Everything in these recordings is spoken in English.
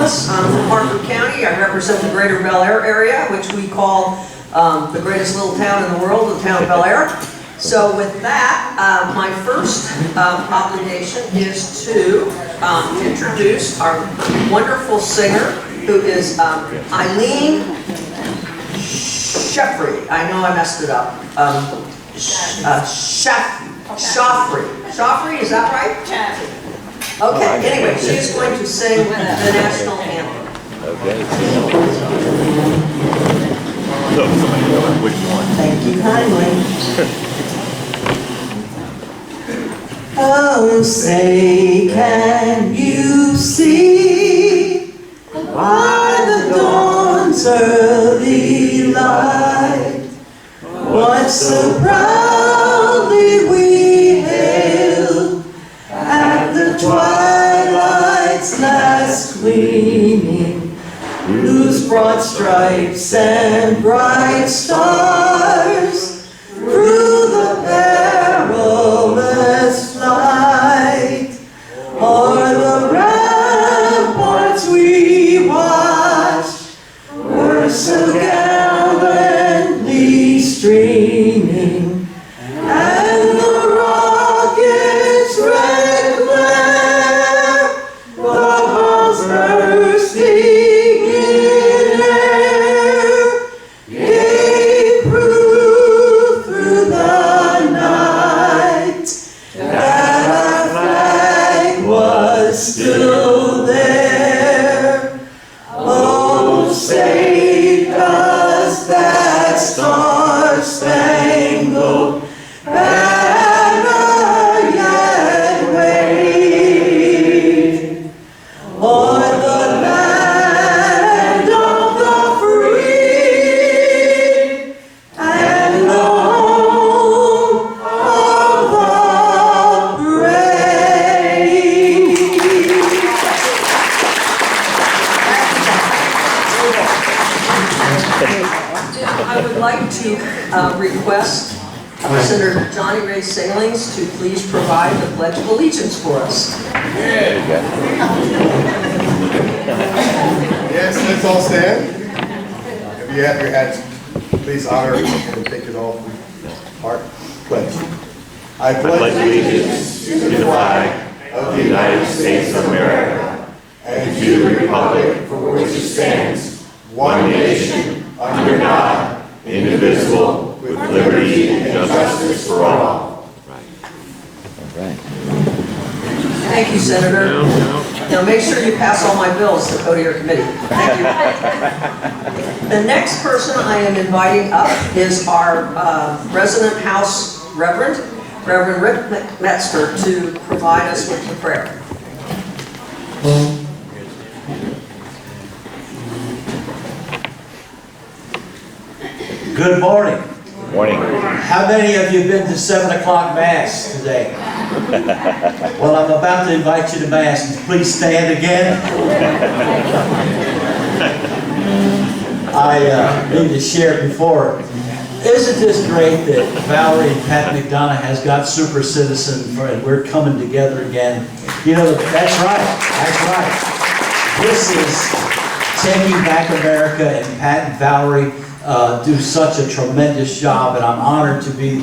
I'm from Harford County. I represent the greater Bel Air area, which we call the greatest little town in the world, the town of Bel Air. So with that, my first obligation is to introduce our wonderful singer, who is Eileen Sheffrey. I know I messed it up. Shoffrey, is that right? Okay, anyway, she is going to sing the national anthem. Okay. So, somebody know which one? Thank you kindly. Oh, say, can you see by the dawn's early light what so proudly we hailed at the twilight's last gleaming, whose broad stripes and bright stars through the perilous flight o'er the ramparts we watched were so gallantly streaming, and the rocket's red glare, the balls bursting in air, gave proof through the night that our flag was still there. Oh, say does that star-spangled banner yet wave o'er the land of the free and the home of the brave? I would like to request Senator Johnny Ray Salings to please provide the Pledge of Allegiance for us. There you go. Yes, let's all stand. If you have your hats, please honor and take it off with heart. Pledge. I I pledge allegiance to the flag of the United States of America and to the republic for which it stands, one nation, under God, indivisible, with liberty and justice for all. Thank you, Senator. Now make sure you pass all my bills to go to your committee. Thank you. The next person I am inviting up is our resident house Reverend Rick Metzger, to provide us with the prayer. Good morning. Morning. How many of you have been to 7 o'clock Mass today? Well, I'm about to invite you to Mass. Please stand again. I need to share before. Isn't this great that Valerie and Pat McDonough has got super citizen and we're coming together again? You know, that's right. That's right. This is Taking Back America, and Pat and Valerie do such a tremendous job, and I'm honored to be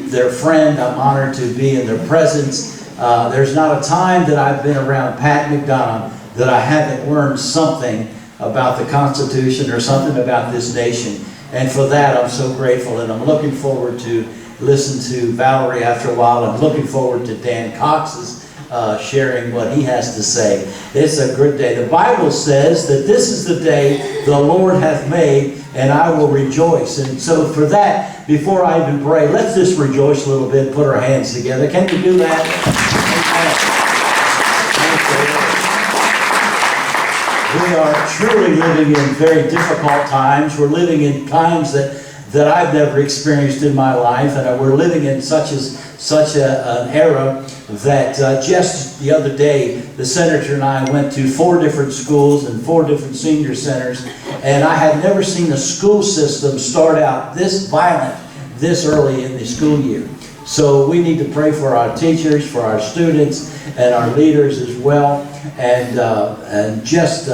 their friend. I'm honored to be in their presence. There's not a time that I've been around Pat McDonough that I haven't learned something about the Constitution or something about this nation. And for that, I'm so grateful, and I'm looking forward to listen to Valerie after a while. I'm looking forward to Dan Cox's sharing what he has to say. It's a good day. The Bible says that this is the day the Lord hath made, and I will rejoice. And so for that, before I even pray, let's just rejoice a little bit, put our hands together. Can you do that? We are truly living in very difficult times. We're living in times that I've never experienced in my life, and we're living in such an era that just the other day, the senator and I went to 4 different schools and 4 different senior centers, and I had never seen a school system start out this violent this early in the school year. So we need to pray for our teachers, for our students, and our leaders as well, and just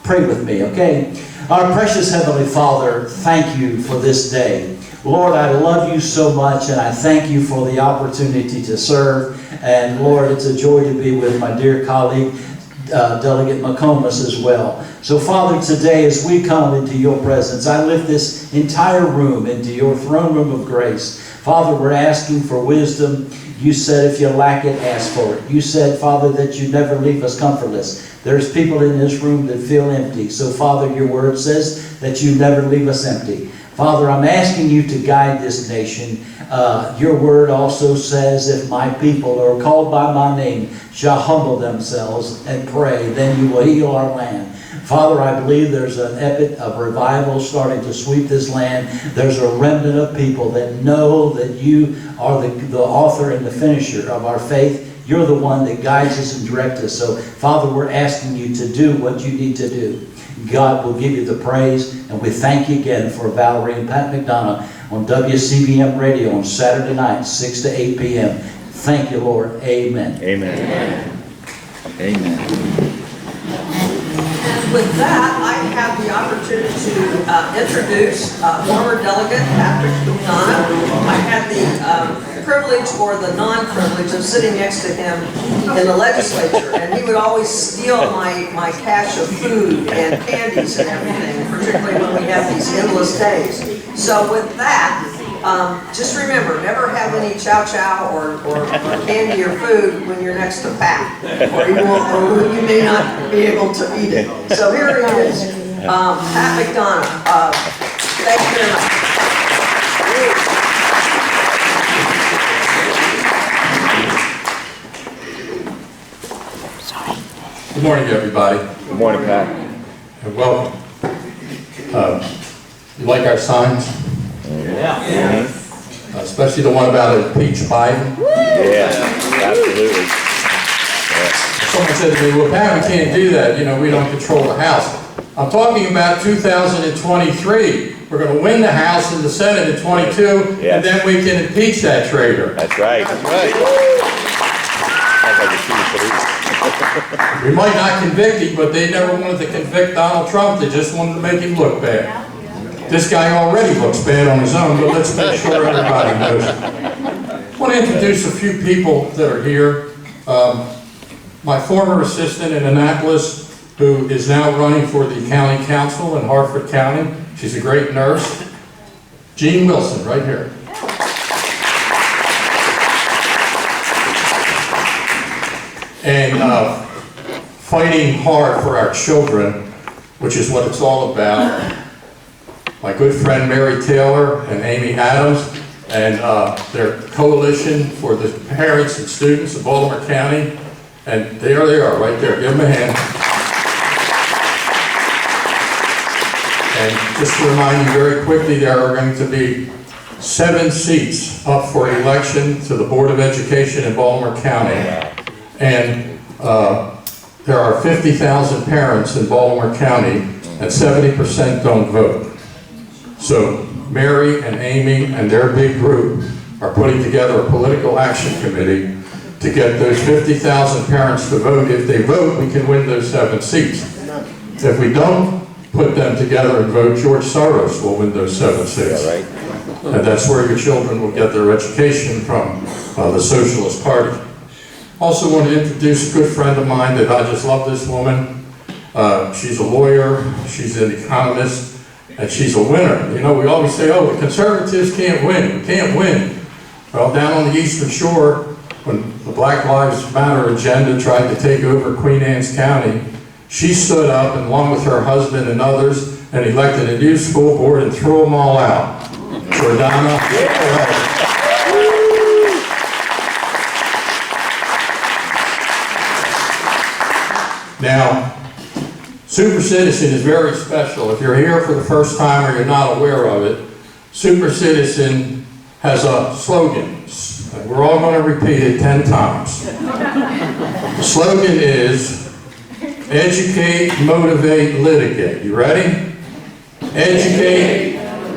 Pray with me, okay? Our precious Heavenly Father, thank you for this day. Lord, I love you so much, and I thank you for the opportunity to serve. And Lord, it's a joy to be with my dear colleague, Delegate McComas as well. So Father, today as we come into your presence, I lift this entire room into your throne room of grace. Father, we're asking for wisdom. You said if you lack it, ask for it. You said, Father, that you never leave us comfortless. There's people in this room that feel empty. So Father, your word says that you never leave us empty. Father, I'm asking you to guide this nation. Your word also says, if my people who are called by my name shall humble themselves and pray, then you will heal our land. Father, I believe there's an epic of revival starting to sweep this land. There's a remnant of people that know that you are the author and the finisher of our faith. You're the one that guides us and directs us. So, Father, we're asking you to do what you need to do. God will give you the praise, and we thank you again for Valerie and Pat McDonough on WCBM Radio on Saturday night, 6 to 8 p.m. Thank you, Lord. Amen. Amen. Amen. And with that, I have the opportunity to introduce former delegate Patrick McDonough. I had the privilege or the non-privilege of sitting next to him in the legislature, and he would always steal my cache of food and candies and everything, particularly when we have these endless days. So with that, just remember, never have any chow chow or candy or food when you're next to Pat, or you may not be able to eat it. So here it is, Pat McDonough. Thank you very much. Good morning, everybody, Good morning, Pat. and welcome. You like our signs? Yeah. Especially the one about a peach pie. Yeah, absolutely. Someone said to me, well, Pat, we can't do that. You know, we don't control the House. I'm talking about 2023. We're going to win the House and the Senate in 22, Yes. and then we can impeach that traitor. That's right. That's right. Sounds like a TV. We might not convict him, but they never wanted to convict Donald Trump. They just wanted to make him look bad. This guy already looks bad on his own, but let's make sure everybody knows it. I want to introduce a few people that are here. My former assistant in Annapolis, who is now running for the county council in Harford County. She's a great nurse. Jean Wilson, right here. And fighting hard for our children, which is what it's all about. My good friend Mary Taylor and Amy Adams and their coalition for the parents and students of Baltimore County. And there they are, right there. Give them a hand. And just to remind you very quickly, there are going to be 7 seats up for election to the Board of Education in Baltimore County. And there are 50,000 parents in Baltimore County, and 70% don't vote. So Mary and Amy and their big group are putting together a political action committee to get those 50,000 parents to vote. If they vote, we can win those 7 seats. If we don't put them together and vote, George Soros will win those 7 seats. Yeah, right. And that's where your children will get their education from the Socialist Party. Also want to introduce a good friend of mine that I just love this woman. She's a lawyer, she's an economist, and she's a winner. You know, we always say, oh, the conservatives can't win. We can't win. Well, down on the Eastern Shore, when the Black Lives Matter agenda tried to take over Queen Anne's County, she stood up, and along with her husband and others, and elected a new school board and threw them all out. Jordana. Now, Super Citizen is very special. If you're here for the first time or you're not aware of it, Super Citizen has a slogan. And we're all going to repeat it 10 times. The slogan is, educate, motivate, litigate. You ready? Educate,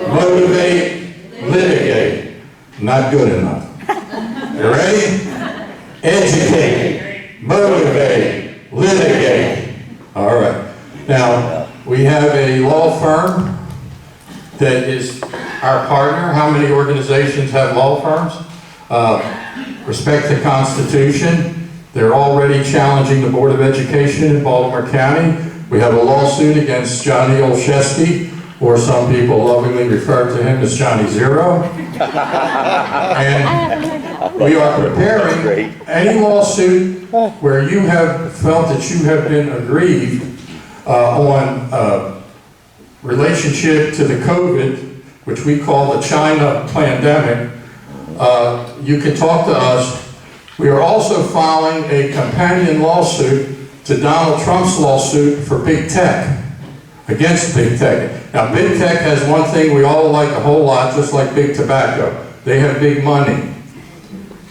motivate, litigate. Not good enough. You ready? Educate, motivate, litigate. All right. Now, that is our partner. How many organizations have law firms? Respect the Constitution. They're already challenging the Board of Education in Baltimore County. We have a lawsuit against Johnny Olszewski, or some people lovingly refer to him as Johnny Zero. And we are preparing any lawsuit where you have felt that you have been aggrieved on relationship to the COVID, which we call the China pandemic. You can talk to us. We are also filing a companion lawsuit to Donald Trump's lawsuit for big tech, against big tech. Now, big tech has one thing we all like a whole lot, just like big tobacco. They have big money.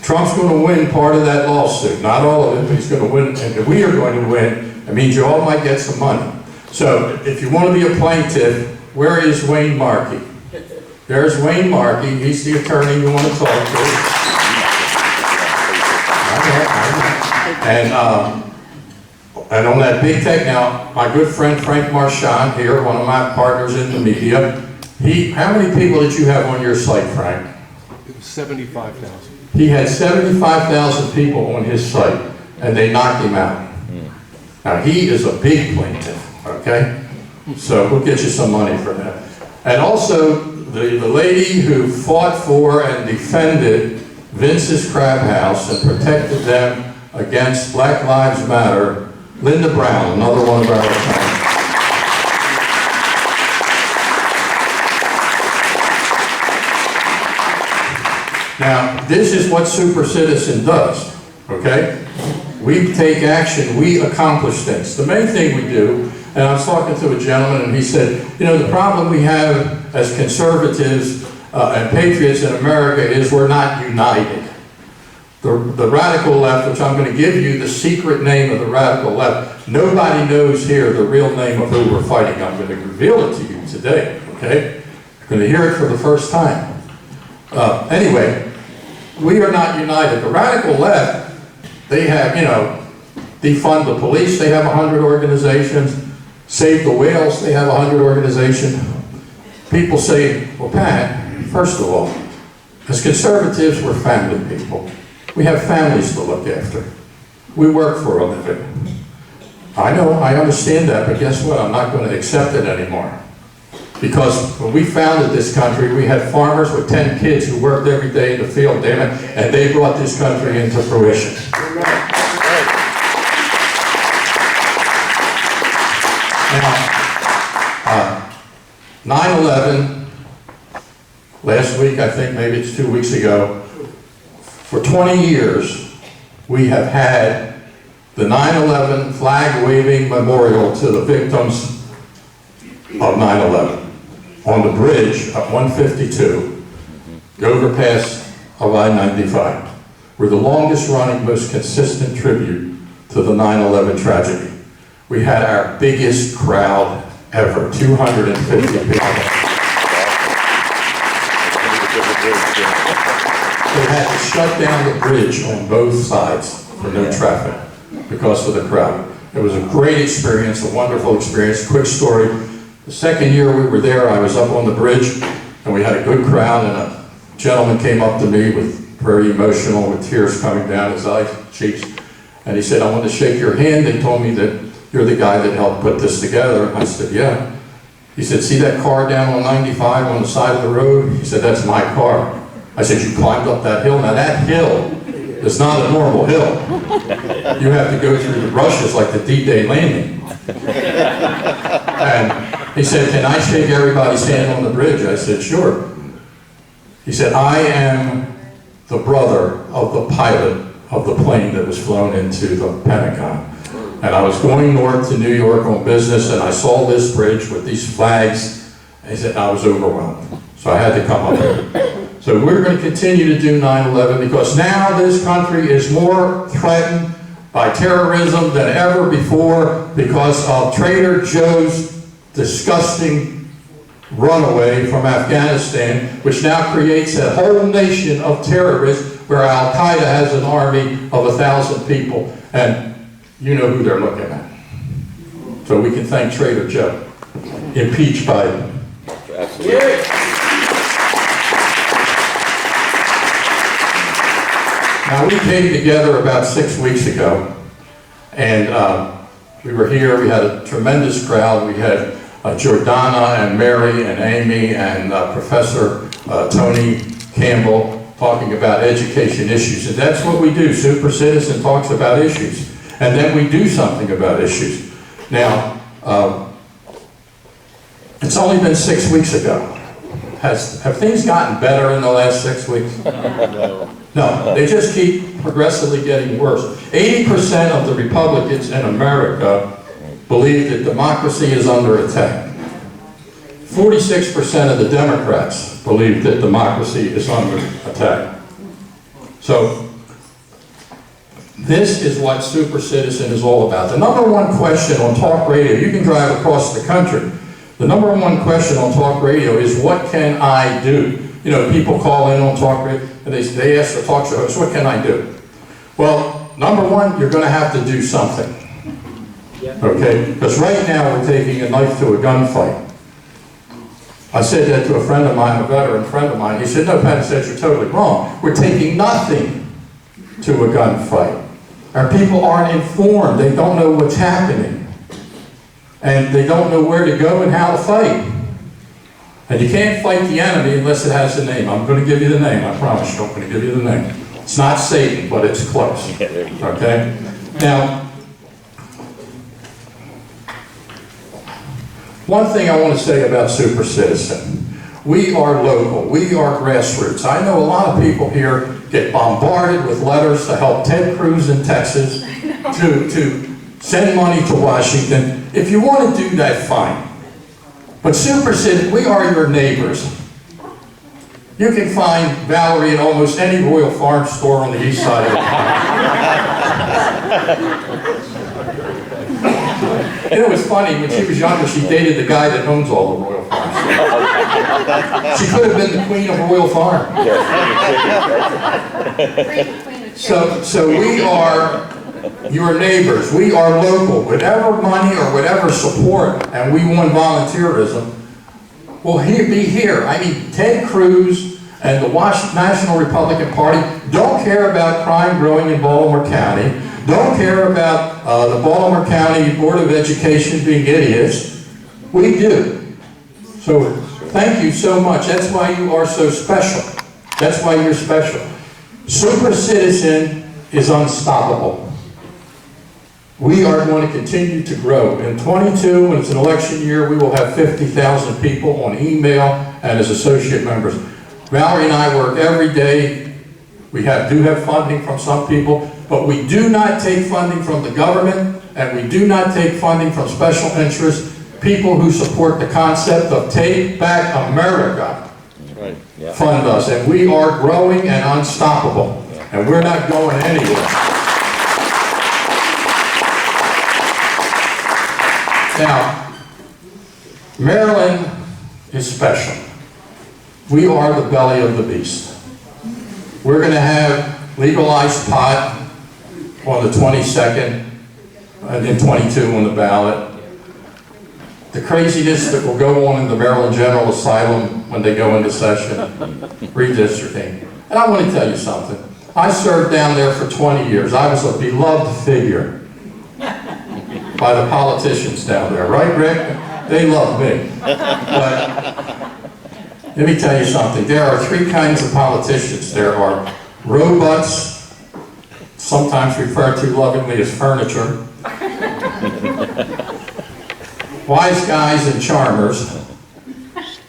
Trump's going to win part of that lawsuit. Not all of it, but he's going to win, and if we are going to win, it means you all might get some money. So, if you want to be a plaintiff, where is Wayne Markey? There's Wayne Markey. He's the attorney you want to talk to. And on that big tech now, my good friend Frank Marchand here, one of my partners in the media, how many people did you have on your site, Frank? 75,000. He had 75,000 people on his site, and they knocked him out. Now, he is a big plaintiff, okay? So we'll get you some money for that. And also, the lady who fought for and defended Vince's Crab House and protected them against Black Lives Matter, Linda Brown, another one of our attorneys. Now, this is what Super Citizen does, okay? We take action, we accomplish things. The main thing we do, and I was talking to a gentleman and he said, you know, the problem we have as conservatives and patriots in America is we're not united. The radical left, which I'm going to give you the secret name of the radical left, nobody knows here the real name of who we're fighting. I'm going to reveal it to you today, okay? You're going to hear it for the first time. Anyway, we are not united. The radical left, they have, you know, defund the police, they have 100 organizations. Save the whales, they have 100 organizations. People say, well, Pat, first of all, as conservatives, we're family people. We have families to look after. We work for a living. I know, I understand that, but guess what? I'm not going to accept it anymore. Because when we founded this country, we had farmers with 10 kids who worked every day in the field, damn it, and they brought this country into fruition. Now, 9/11, last week, I think, maybe it's 2 weeks ago, for 20 years, we have had the 9/11 flag-waving memorial to the victims of 9/11 on the bridge of 152, the overpass of I-95. We're the longest-running, most consistent tribute to the 9/11 tragedy. We had our biggest crowd ever, 250 people. They had to shut down the bridge on both sides for no traffic because of the crowd. It was a great experience, a wonderful experience. Quick story. The second year we were there, I was up on the bridge and we had a good crowd, and a gentleman came up to me very emotional with tears coming down his cheeks. And he said, I want to shake your hand. They told me that you're the guy that helped put this together. I said, yeah. He said, see that car down on 95 on the side of the road? He said, that's my car. I said, you climbed up that hill? Now that hill is not a normal hill. You have to go through the brushes like the D-Day landing. And he said, can I shake everybody's hand on the bridge? I said, sure. He said, I am the brother of the pilot of the plane that was flown into the Pentagon. And I was going north to New York on business, and I saw this bridge with these flags, and he said, I was overwhelmed. So I had to come up here. So we're going to continue to do 9/11 because now this country is more threatened by terrorism than ever before because of Trader Joe's disgusting runaway from Afghanistan, which now creates a whole nation of terrorists where Al-Qaeda has an army of 1,000 people. And you know who they're looking at. So we can thank Trader Joe. Impeach Biden. Absolutely. Now, we came together about 6 weeks ago, and we were here. We had a tremendous crowd. We had Jordana and Mary and Amy and Professor Tony Campbell talking about education issues. And that's what we do. Super Citizen talks about issues. And then we do something about issues. Now, it's only been 6 weeks ago. Have things gotten better in the last 6 weeks? No, they just keep progressively getting worse. 80% of the Republicans in America believe that democracy is under attack. 46% of the Democrats believe that democracy is under attack. So, this is what Super Citizen is all about. The number one question on talk radio, you can drive across the country, the number one question on talk radio is, what can I do? You know, people call in on talk radio and they ask the talk show host, what can I do? Well, number one, you're going to have to do something. Okay? Because right now we're taking a knife to a gunfight. I said that to a friend of mine, a veteran friend of mine. He said, no, Pat, I said, you're totally wrong. We're taking nothing to a gunfight. Our people aren't informed. They don't know what's happening. And they don't know where to go and how to fight. And you can't fight the enemy unless it has a name. I'm going to give you the name, I promise you. I'm going to give you the name. It's not Satan, but it's close. Okay? Now, one thing I want to say about Super Citizen. We are local. We are grassroots. I know a lot of people here get bombarded with letters to help Ted Cruz in Texas, to send money to Washington. If you want to do that, fine. But Super Citizen, we are your neighbors. You can find Valerie in almost any Royal Farm store on the east side of the town. You know, it's funny, when she was younger, she dated the guy that owns all the Royal Farm stores. She could have been the queen of Royal Farm. So we are your neighbors. We are local. Whatever money or whatever support, and we want volunteerism, will be here. I mean, Ted Cruz and the National Republican Party don't care about crime growing in Baltimore County, don't care about the Baltimore County Board of Education being idiots. We do. So thank you so much. That's why you are so special. That's why you're special. Super Citizen is unstoppable. We are going to continue to grow. In 22, when it's an election year, we will have 50,000 people on email and as associate members. Valerie and I work every day. We do have funding from some people, but we do not take funding from the government, and we do not take funding from special interests, people who support the concept of Take Back America. Right. Yeah. Fund us, and we are growing and unstoppable, and we're not going anywhere. Now, Maryland is special. We are the belly of the beast. We're going to have legalized pot on the 22nd, and then 22 on the ballot. The craziness that will go on in the Maryland General Asylum when they go into session, redistricting. And I want to tell you something. I served down there for 20 years. I was a beloved figure by the politicians down there. Right, Rick? They love me. But let me tell you something. There are three kinds of politicians. There are robots, sometimes referred to lovingly as furniture, wise guys and charmers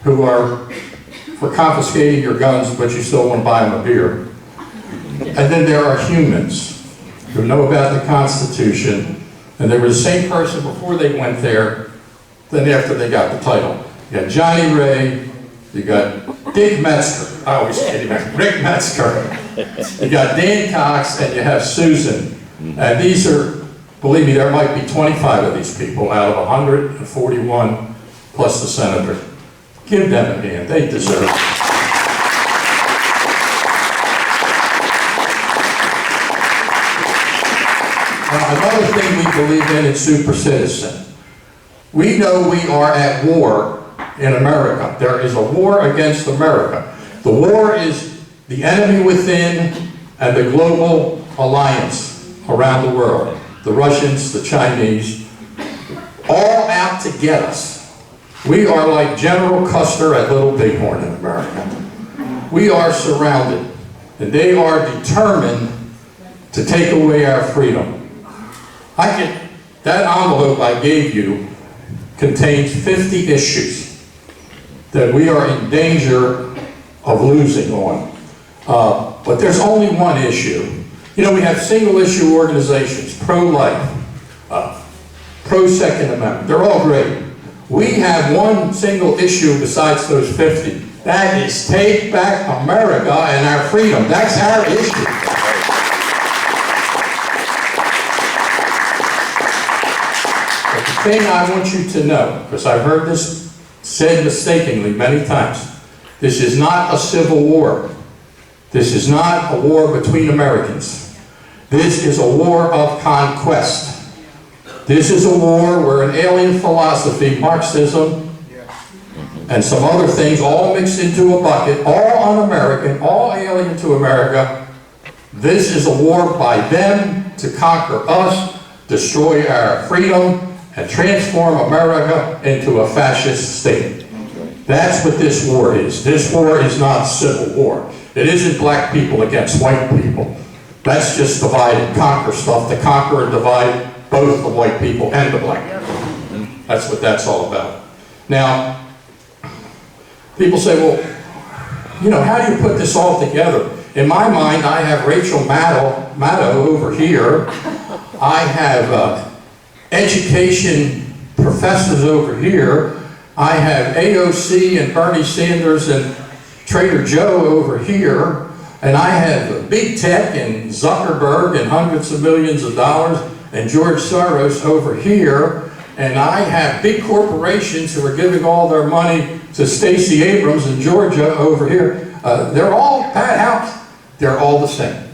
who are for confiscating your guns, but you still want to buy them a beer. And then there are humans who know about the Constitution, and they were the same person before they went there than after they got the title. You got Johnny Ray, you got Dick Metzger, I always kid him, Rick Metzger, you got Dan Cox, and you have Susan. And these are, believe me, there might be 25 of these people out of 141 plus the senator. Give them a hand, they deserve it. Now, another thing we believe in Super Citizen. We know we are at war in America. There is a war against America. The war is the enemy within and the global alliance around the world. The Russians, the Chinese, all out to get us. We are like General Custer at Little Bighorn in America. We are surrounded, and they are determined to take away our freedom. That envelope I gave you contains 50 issues that we are in danger of losing on. But there's only one issue. You know, we have single-issue organizations, pro-life, pro-Second Amendment. They're all great. We have one single issue besides those 50. That is take back America and our freedom. That's our issue. But the thing I want you to know, because I've heard this said mistakenly many times, this is not a civil war. This is not a war between Americans. This is a war of conquest. This is a war where an alien philosophy, Marxism, and some other things all mixed into a bucket, all un-American, all alien to America. This is a war by them to conquer us, destroy our freedom, and transform America into a fascist state. That's what this war is. This war is not civil war. It isn't black people against white people. That's just divide and conquer stuff, to conquer and divide both the white people and the black people. That's what that's all about. Now, people say, well, you know, how do you put this all together? In my mind, I have Rachel Maddow over here. I have education professors over here. I have AOC and Bernie Sanders and Trader Joe over here. And I have big tech and Zuckerberg and hundreds of millions of dollars and George Soros over here. And I have big corporations who are giving all their money to Stacey Abrams in Georgia over here. They're all, Pat House, they're all the same.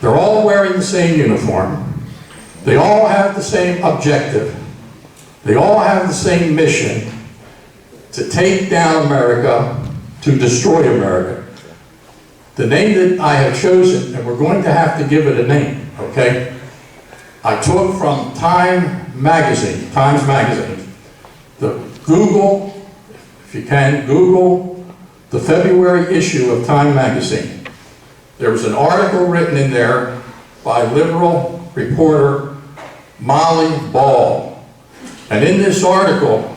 They're all wearing the same uniform. They all have the same objective. They all have the same mission to take down America, to destroy America. The name that I have chosen, and we're going to have to give it a name, okay? I took from Times Magazine. Google, if you can, Google the February issue of Time Magazine. There was an article written in there by liberal reporter Molly Ball. And in this article,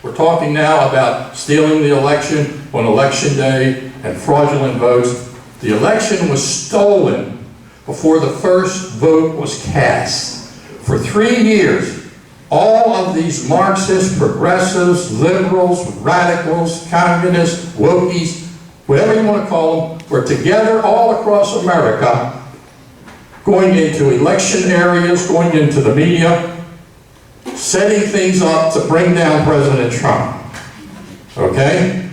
we're talking now about stealing the election on election day and fraudulent votes. The election was stolen before the first vote was cast. For 3 years, all of these Marxists, progressives, liberals, radicals, communists, wokies, whatever you want to call them, were together all across America, going into election areas, going into the media, setting things up to bring down President Trump. Okay?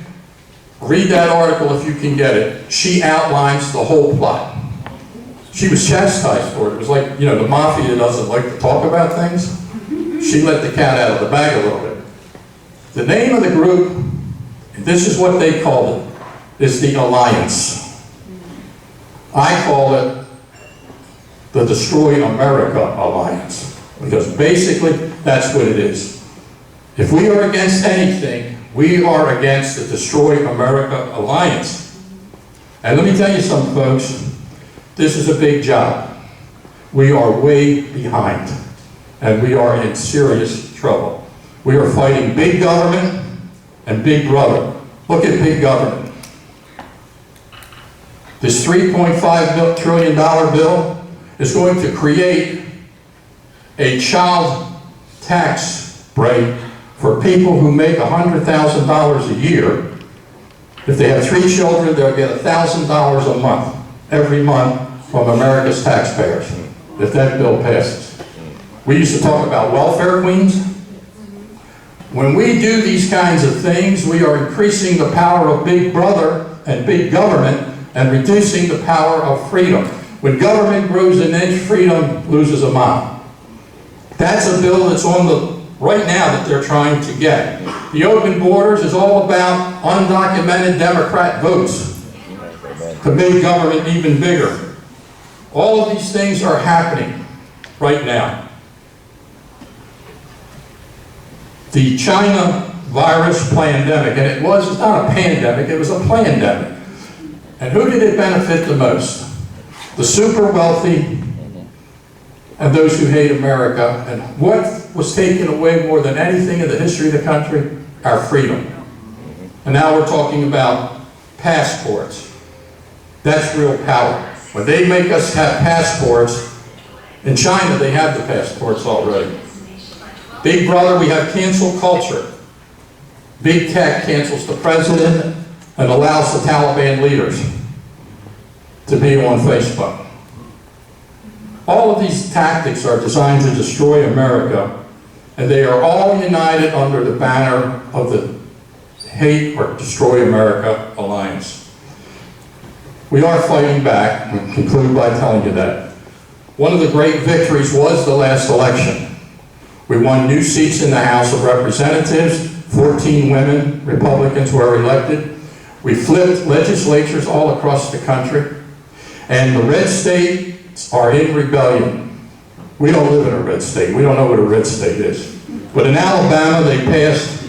Read that article if you can get it. She outlines the whole plot. She was chastised for it. It was like, you know, the mafia doesn't like to talk about things. She let the cat out of the bag a little bit. The name of the group, and this is what they called it, is the Alliance. I call it the Destroy America Alliance, because basically that's what it is. If we are against anything, we are against the Destroy America Alliance. And let me tell you something, folks. This is a big job. We are way behind, and we are in serious trouble. We are fighting big government and big brother. Look at big government. This $3.5 trillion bill is going to create a child tax break for people who make $100,000 a year. If they have 3 children, they'll get $1,000 a month, every month, from America's taxpayers, if that bill passes. We used to talk about welfare queens. When we do these kinds of things, we are increasing the power of big brother and big government and reducing the power of freedom. When government grows an inch, freedom loses a mile. That's a bill that's on the right now that they're trying to get. The open borders is all about undocumented Democrat votes to make government even bigger. All of these things are happening right now. The China virus pandemic, and it's not a pandemic, it was a plandemic. And who did it benefit the most? The super wealthy and those who hate America. And what was taken away more than anything in the history of the country? Our freedom. And now we're talking about passports. That's real power. When they make us have passports, in China they have the passports already. Big brother, we have cancel culture. Big tech cancels the president and allows the Taliban leaders to be on Facebook. All of these tactics are designed to destroy America, and they are all united under the banner of the Hate or Destroy America Alliance. We are fighting back. We conclude by telling you that. One of the great victories was the last election. We won new seats in the House of Representatives. 14 women, Republicans, were elected. We flipped legislatures all across the country. And the red states are in rebellion. We don't live in a red state. We don't know what a red state is. But in Alabama, they passed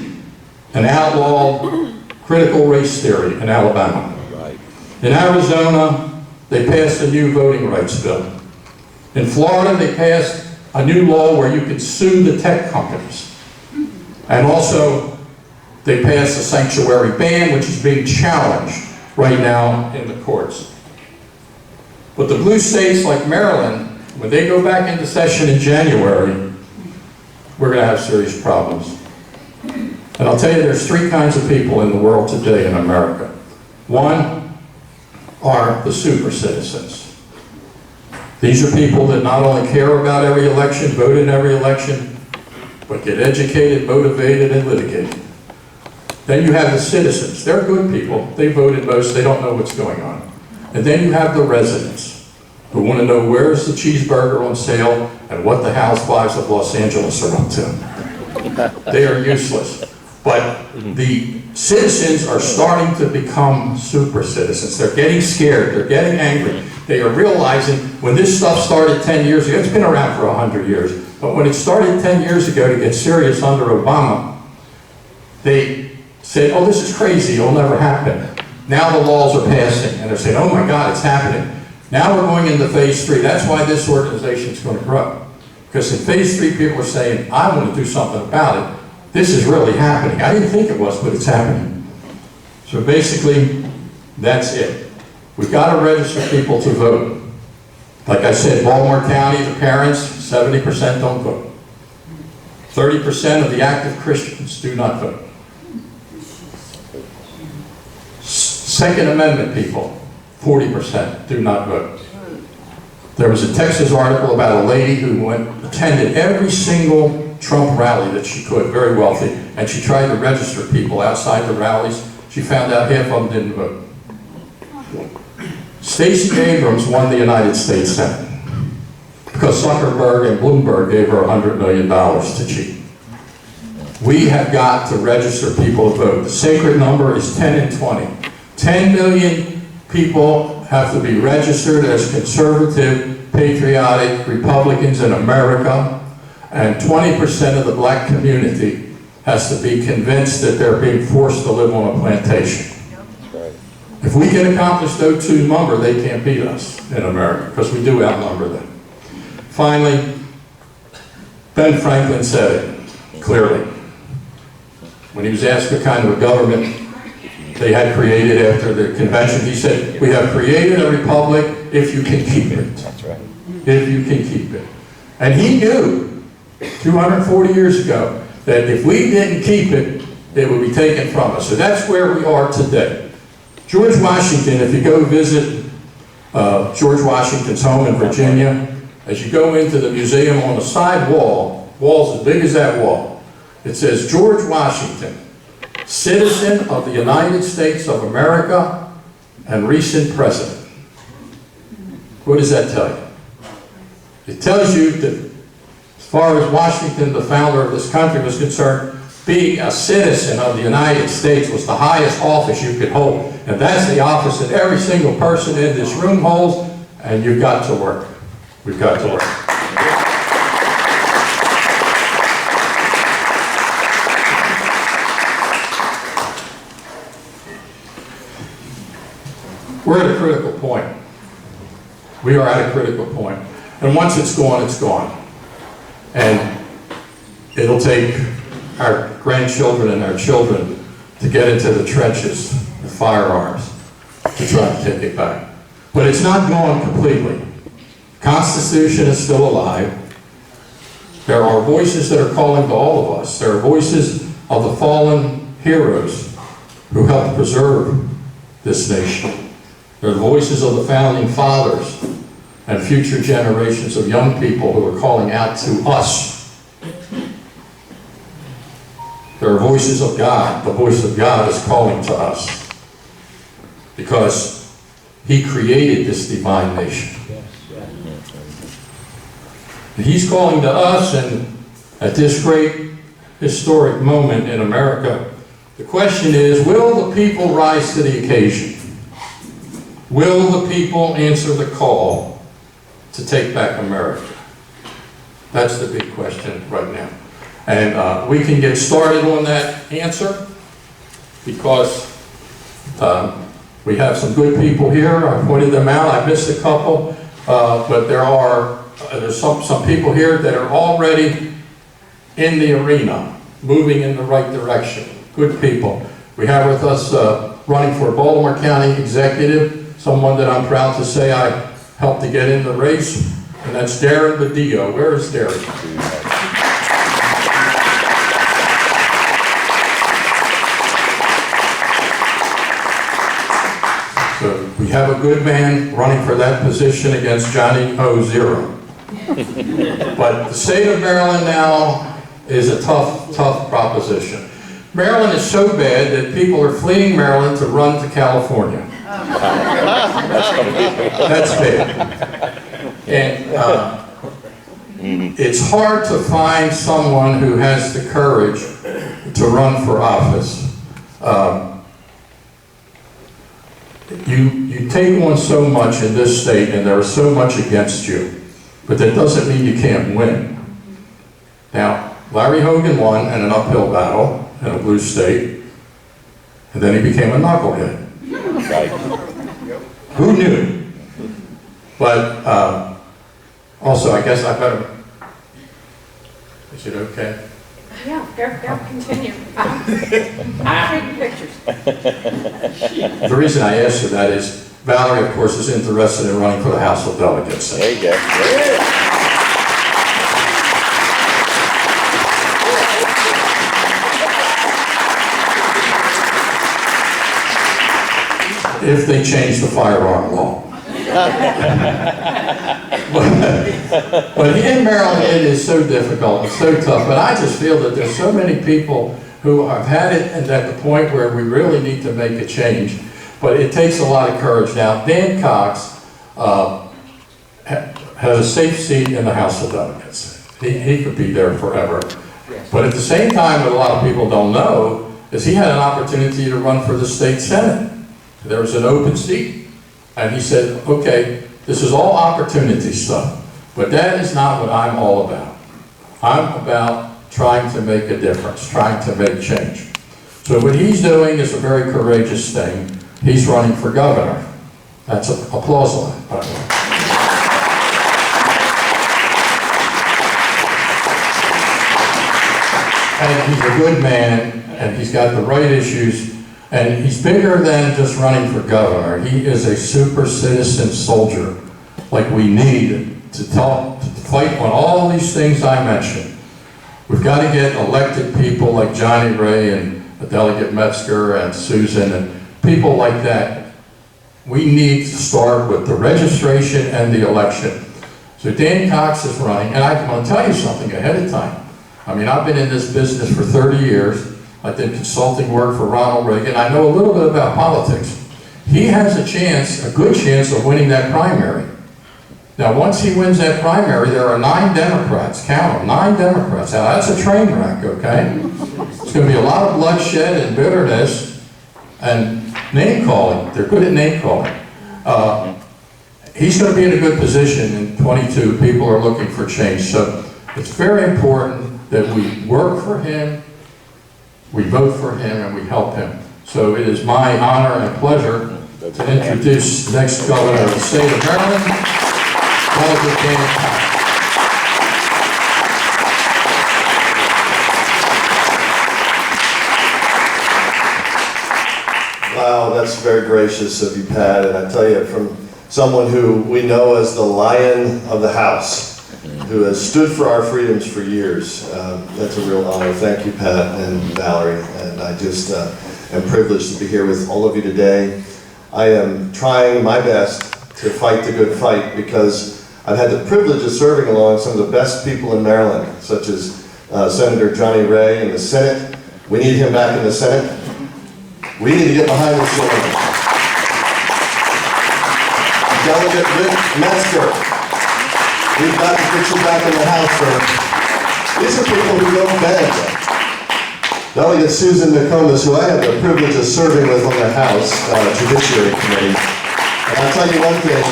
an outlawed critical race theory in Alabama. In Arizona, they passed a new voting rights bill. In Florida, they passed a new law where you could sue the tech companies. And also, they passed a sanctuary ban, which is being challenged right now in the courts. But the blue states like Maryland, when they go back into session in January, we're going to have serious problems. And I'll tell you, there's three kinds of people in the world today in America. One are the super citizens. These are people that not only care about every election, vote in every election, but get educated, motivated, and litigated. Then you have the citizens. They're good people. They voted most. They don't know what's going on. And then you have the residents who want to know where's the cheeseburger on sale and what the housewives of Los Angeles are up to. They are useless. But the citizens are starting to become super citizens. They're getting scared. They're getting angry. They are realizing when this stuff started 10 years ago, it's been around for 100 years, but when it started 10 years ago to get serious under Obama, they said, oh, this is crazy, it'll never happen. Now the laws are passing, and they're saying, oh my God, it's happening. Now we're going into phase 3. That's why this organization is going to grow. Because in phase 3, people are saying, I want to do something about it. This is really happening. I didn't think it was, but it's happening. So basically, that's it. We've got to register people to vote. Like I said, Baltimore County, the parents, 70% don't vote. 30% of the active Christians do not vote. Second Amendment people, 40% do not vote. There was a Texas article about a lady who attended every single Trump rally that she could, very wealthy, and she tried to register people outside the rallies. She found out half of them didn't vote. Stacey Abrams won the United States Senate because Zuckerberg and Bloomberg gave her $100 million to cheat. We have got to register people to vote. The sacred number is 10 and 20. 10 million people have to be registered as conservative, patriotic Republicans in America, and 20% of the black community has to be convinced that they're being forced to live on a plantation. If we can accomplish those two numbers, they can't beat us in America, because we do outnumber them. Finally, Ben Franklin said it clearly. When he was asked what kind of a government they had created after the convention, he said, we have created a republic if you can keep it. That's right. If you can keep it. And he knew 240 years ago that if we didn't keep it, it would be taken from us. So that's where we are today. George Washington, if you go visit George Washington's home in Virginia, as you go into the museum, on the side wall, wall's as big as that wall, it says, George Washington, citizen of the United States of America and recent president. What does that tell you? It tells you that far as Washington, the founder of this country, was concerned, being a citizen of the United States was the highest office you could hold. And that's the office that every single person in this room holds, and you've got to work. We've got to work. We're at a critical point. We are at a critical point. And once it's gone, it's gone. And it'll take our grandchildren and our children to get into the trenches with firearms to try to take it back. But it's not gone completely. The Constitution is still alive. There are voices that are calling to all of us. There are voices of the fallen heroes who helped preserve this nation. There are the voices of the founding fathers and future generations of young people who are calling out to us. There are voices of God. The voice of God is calling to us because He created this divine nation. And He's calling to us, and at this great historic moment in America, the question is, will the people rise to the occasion? Will the people answer the call to take back America? That's the big question right now. And we can get started on that answer because we have some good people here. I pointed them out. I missed a couple. But there's some people here that are already in the arena, moving in the right direction. Good people. We have with us running for Baltimore County Executive, someone that I'm proud to say I helped to get in the race, and that's Darren Badillo. Where is Darren? So we have a good man running for that position against Johnny O0. But the state of Maryland now is a tough proposition. Maryland is so bad that people are fleeing Maryland to run to California. That's bad. And it's hard to find someone who has the courage to run for office. You take on so much in this state, and there is so much against you, but that doesn't mean you can't win. Now, Larry Hogan won in an uphill battle in a blue state, and then he became a knucklehead. Right. Who knew? But also, I guess I better. Is it okay? Yeah, continue. I'm taking pictures. The reason I asked you that is Valerie, of course, is interested in running for the House of Delegates. There you go. If they change the firearm law. But in Maryland, it is so difficult, it's so tough, but I just feel that there's so many people who have had it and at the point where we really need to make a change. But it takes a lot of courage. Now, Dan Cox has a safe seat in the House of Delegates. He could be there forever. But at the same time, what a lot of people don't know is he had an opportunity to run for the state Senate. There was an open seat, and he said, okay, this is all opportunity stuff, but that is not what I'm all about. I'm about trying to make a difference, trying to make change. So what he's doing is a very courageous thing. He's running for governor. That's an applause line, by the way. And he's a good man, and he's got the right issues. And he's bigger than just running for governor. He is a super citizen soldier like we need to fight on all these things I mentioned. We've got to get elected people like Johnny Ray and Delegate Metzger and Susan and people like that. We need to start with the registration and the election. So Dan Cox is running, and I want to tell you something ahead of time. I mean, I've been in this business for 30 years. I did consulting work for Ronald Reagan. I know a little bit about politics. He has a chance, a good chance of winning that primary. Now, once he wins that primary, there are 9 Democrats, count them, 9 Democrats. Now, that's a train wreck, okay? It's going to be a lot of bloodshed and bitterness and name calling. They're good at name calling. He's going to be in a good position in 22. People are looking for change. So it's very important that we work for him, we vote for him, and we help him. So it is my honor and pleasure to introduce the next governor of the state of Maryland, Delegate Dan Patrick. Wow, that's very gracious of you, Pat, and I tell you, from someone who we know as the Lion of the House, who has stood for our freedoms for years, that's a real honor. Thank you, Pat and Valerie, and I just am privileged to be here with all of you today. I am trying my best to fight the good fight because I've had the privilege of serving along some of the best people in Maryland, such as Senator Johnny Ray in the Senate. We need him back in the Senate. We need to get behind the scenes. Delegate Rick Metzger. We've got to get you back in the House, sir. These are people who don't bend. Delegate Susan McComas, who I have the privilege of serving with on the House Judiciary Committee. And I'll tell you one thing,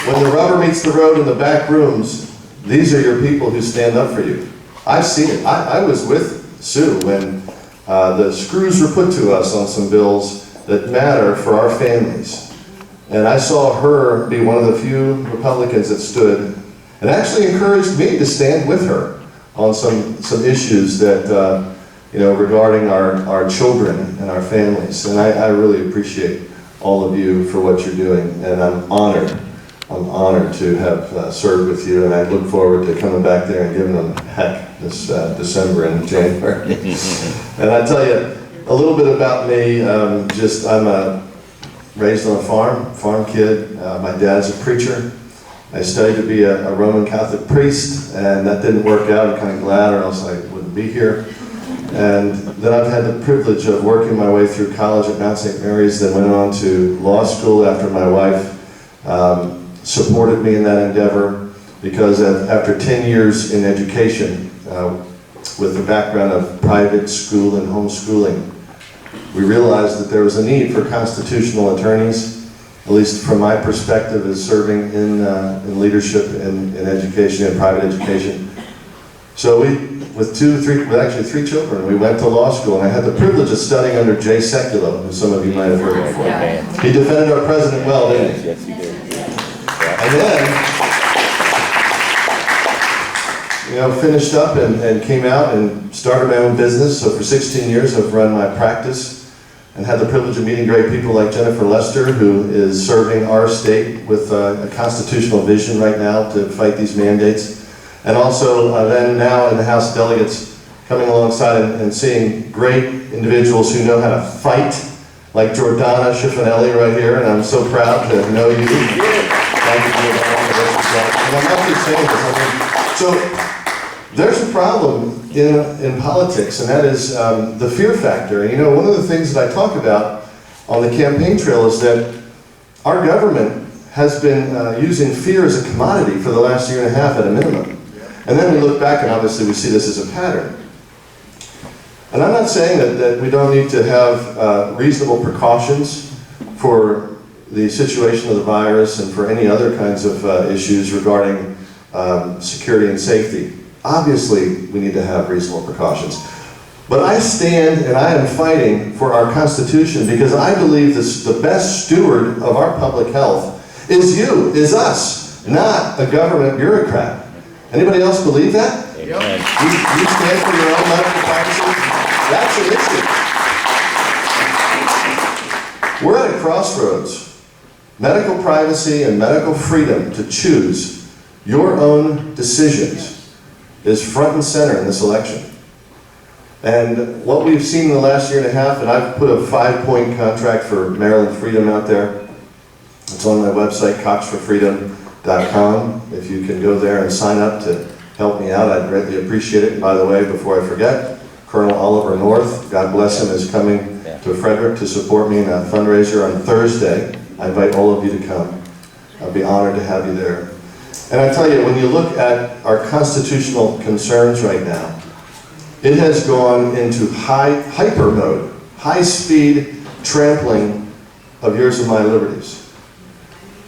when the rubber meets the road in the back rooms, these are your people who stand up for you. I've seen it. I was with Sue when the screws were put to us on some bills that matter for our families. And I saw her be one of the few Republicans that stood and actually encouraged me to stand with her on some issues that, regarding our children and our families. And I really appreciate all of you for what you're doing. And I'm honored to have served with you. And I look forward to coming back there and giving them heck this December and January. And I tell you a little bit about me. I'm raised on a farm kid. My dad's a preacher. I studied to be a Roman Catholic priest, and that didn't work out. I'm kind of glad, or else I wouldn't be here. And then I've had the privilege of working my way through college at Mount St. Mary's, then went on to law school after my wife supported me in that endeavor, because after 10 years in education, with the background of private school and homeschooling, we realized that there was a need for constitutional attorneys, at least from my perspective as serving in leadership in education and private education. So with three children, we went to law school, and I had the privilege of studying under Jay Sekulow, who some of you might have heard before. He defended our president well, didn't he? Yes, he did. And then, finished up and came out and started my own business. So for 16 years, I've run my practice and had the privilege of meeting great people like Jennifer Lester, who is serving our state with a constitutional vision right now to fight these mandates. And also then now in the House of Delegates, coming alongside and seeing great individuals who know how to fight, like Jordana Schiffinelli right here, and I'm so proud to know you. Thank you, Jordana. And I'm not just saying this, so there's a problem in politics, and that is the fear factor. And one of the things that I talk about on the campaign trail is that our government has been using fear as a commodity for the last year and a half at a minimum. And then we look back and obviously we see this as a pattern. And I'm not saying that we don't need to have reasonable precautions for the situation of the virus and for any other kinds of issues regarding security and safety. Obviously, we need to have reasonable precautions. But I stand and I am fighting for our Constitution because I believe the best steward of our public health is us, not a government bureaucrat. Anybody else believe that? You stand for your own medical practices? That's an issue. We're at a crossroads. Medical privacy and medical freedom to choose your own decisions is front and center in this election. And what we've seen in the last year and a half, and I've put a 5-point contract for Maryland Freedom out there. It's on my website, coxforfreedom.com. If you can go there and sign up to help me out, I'd greatly appreciate it. And by the way, before I forget, Colonel Oliver North, God bless him, is coming to Frederick to support me in a fundraiser on Thursday. I invite all of you to come. I'd be honored to have you there. And I tell you, when you look at our constitutional concerns right now, it has gone into hyper mode, high-speed trampling of yours and my liberties.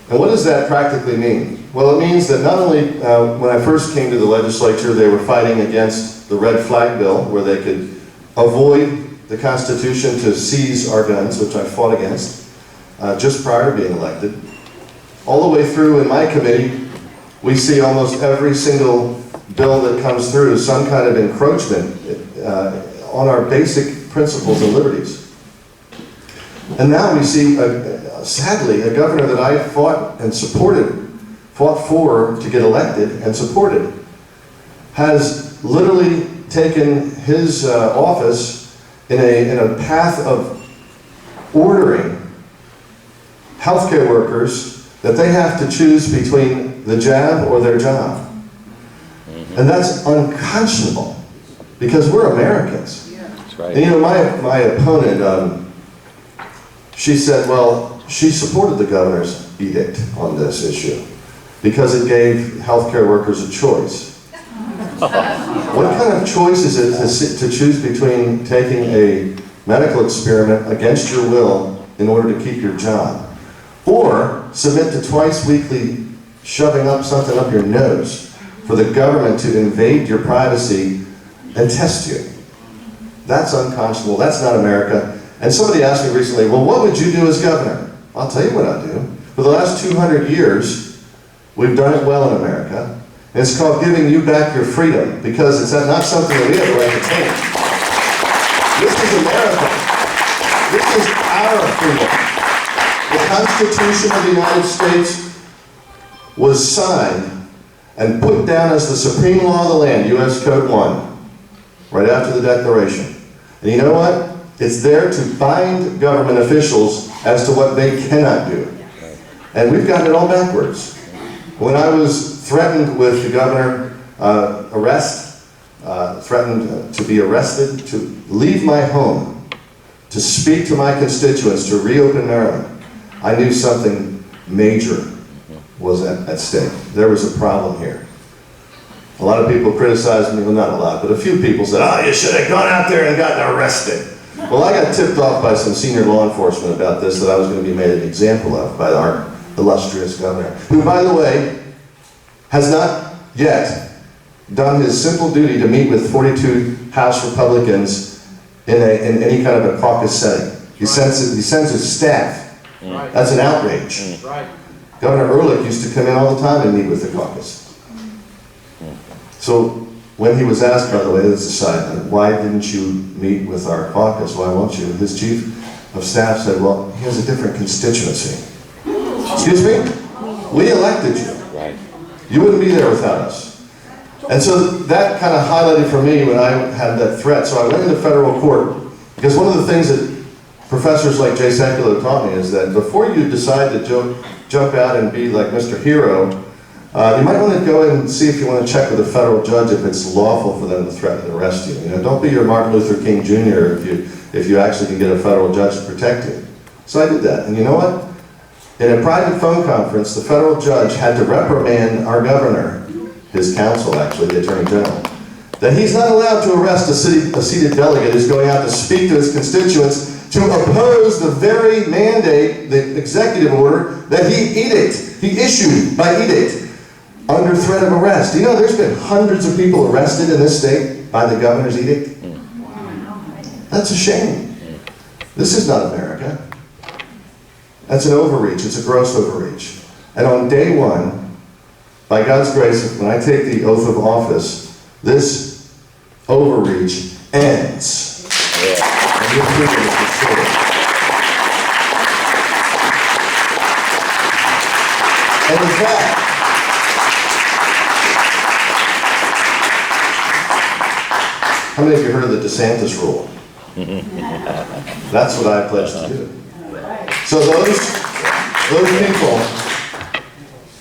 And what does that practically mean? Well, it means that not only when I first came to the legislature, they were fighting against the red flag bill, where they could avoid the Constitution to seize our guns, which I fought against just prior to being elected. All the way through in my committee, we see almost every single bill that comes through some kind of encroachment on our basic principles and liberties. And now we see, sadly, a governor that I fought for to get elected and supported, has literally taken his office in a path of ordering healthcare workers that they have to choose between the jab or their job. And that's unconscionable, because we're Americans. That's right. And you know, my opponent, she said, well, she supported the governor's edict on this issue because it gave healthcare workers a choice. What kind of choice is it to choose between taking a medical experiment against your will in order to keep your job, or submit to twice weekly shoving up something up your nose for the government to invade your privacy and test you? That's unconscionable. That's not America. And somebody asked me recently, well, what would you do as governor? I'll tell you what I'll do. For the last 200 years, we've done it well in America. And it's called giving you back your freedom, because it's not something that we have the right to change. This is America. This is our freedom. The Constitution of the United States was signed and put down as the supreme law of the land, U.S. Code 1, right after the Declaration. And you know what? It's there to bind government officials as to what they cannot do. And we've gotten it all backwards. When I was threatened with the governor threatened to be arrested, to leave my home, to speak to my constituents, to reopen Maryland, I knew something major was at stake. There was a problem here. A lot of people criticized me, well, not a lot, but a few people said, oh, you should have gone out there and gotten arrested. Well, I got tipped off by some senior law enforcement about this, that I was going to be made an example of by our illustrious governor, who, by the way, has not yet done his simple duty to meet with 42 House Republicans in any kind of a caucus setting. He sends his staff. That's an outrage. Governor Ehrlich used to come in all the time and meet with the caucus. So when he was asked, by the way, this aside, why didn't you meet with our caucus? Why won't you? His chief of staff said, well, he has a different constituency. Excuse me? We elected you. Right. You wouldn't be there without us. And so that kind of highlighted for me when I had that threat. So I went into federal court, because one of the things that professors like Jay Sekulow taught me is that before you decide to jump out and be like Mr. Hero, you might want to go and see if you want to check with a federal judge if it's lawful for them to threaten and arrest you. You know, don't be your Martin Luther King Jr. if you actually can get a federal judge to protect you. So I did that, and you know what? In a private phone conference, the federal judge had to reprimand our governor, his counsel actually, the Attorney General, that he's not allowed to arrest a seated delegate who's going out to speak to his constituents to oppose the very mandate, the executive order that he issued by edict, under threat of arrest. Do you know there's been hundreds of people arrested in this state by the governor's edict? That's a shame. This is not America. That's an overreach. It's a gross overreach. And on day one, by God's grace, when I take the oath of office, this overreach ends. And your freedom is restored. And in fact, how many of you heard of the DeSantis rule? That's what I pledge to do. So those people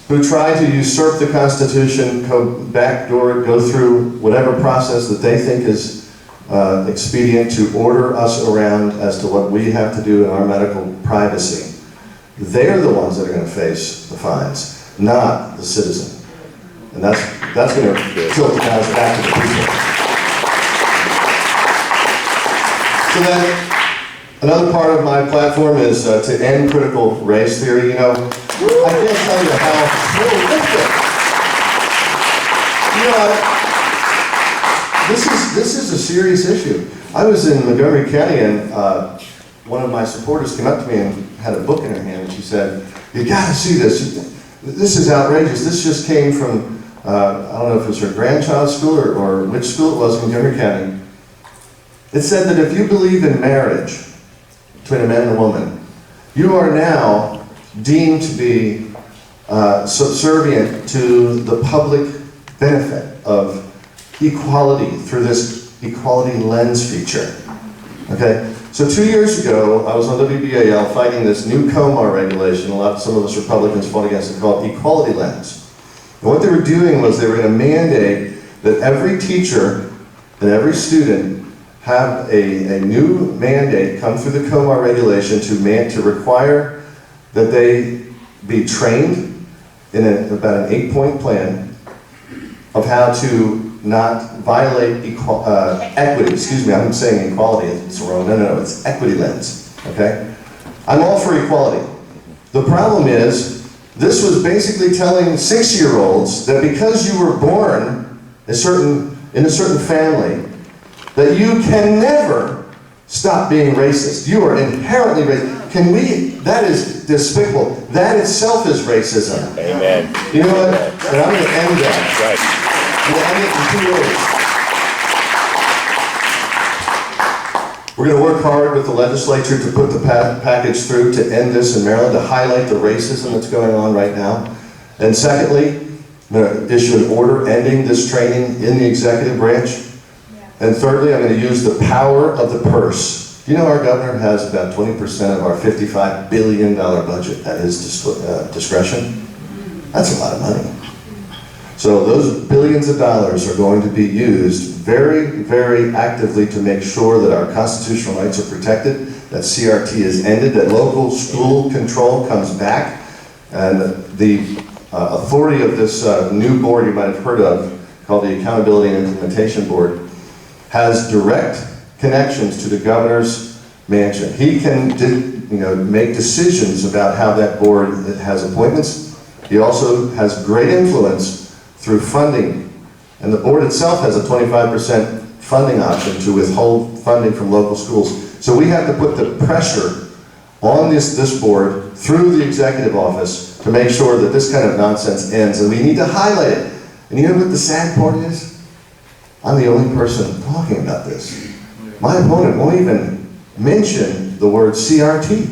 who try to usurp the Constitution, go through whatever process that they think is expedient to order us around as to what we have to do in our medical privacy, they're the ones that are going to face the fines, not the citizen. And that's going to tilt the balance back to the people. So then, another part of my platform is to end critical race theory. You know, I can't tell you how prolific. You know, this is a serious issue. I was in Montgomery County, and one of my supporters came up to me and had a book in her hand, and she said, "You got to see this. This is outrageous. This just came from I don't know if it was her grandchild's school or which school it was in Montgomery County. It said that if you believe in marriage between a man and a woman, you are now deemed to be subservient to the public benefit of equality through this equality lens feature." Okay? So 2 years ago, I was on WBAL fighting this new COMAR regulation. Some of us Republicans fought against it, called equality lens. And what they were doing was they were going to mandate that every teacher and every student have a new mandate come through the COMAR regulation to require that they be trained in about an 8-point plan of how to not violate equity. Excuse me, I'm saying equality, it's wrong. No, it's equity lens, okay? I'm all for equality. The problem is, this was basically telling 6-year-olds that because you were born in a certain family, that you can never stop being racist. You are inherently racist. That is despicable. That itself is racism. Amen. You know what? And I'm going to end that. Right. I'm going to end it in 2 ways. We're going to work hard with the legislature to put the package through to end this in Maryland, to highlight the racism that's going on right now. And secondly, I'm going to issue an order ending this training in the executive branch. And thirdly, I'm going to use the power of the purse. You know, our governor has about 20% of our $55 billion budget at his discretion. That's a lot of money. So those billions of dollars are going to be used very, very actively to make sure that our constitutional rights are protected, that CRT is ended, that local school control comes back, and the authority of this new board you might have heard of, called the Accountability and Implementation Board, has direct connections to the governor's mansion. He can make decisions about how that board has appointments. He also has great influence through funding, and the board itself has a 25% funding option to withhold funding from local schools. So we have to put the pressure on this board through the executive office to make sure that this kind of nonsense ends, and we need to highlight it. And you know what the sad part is? I'm the only person talking about this. My opponent won't even mention the word CRT.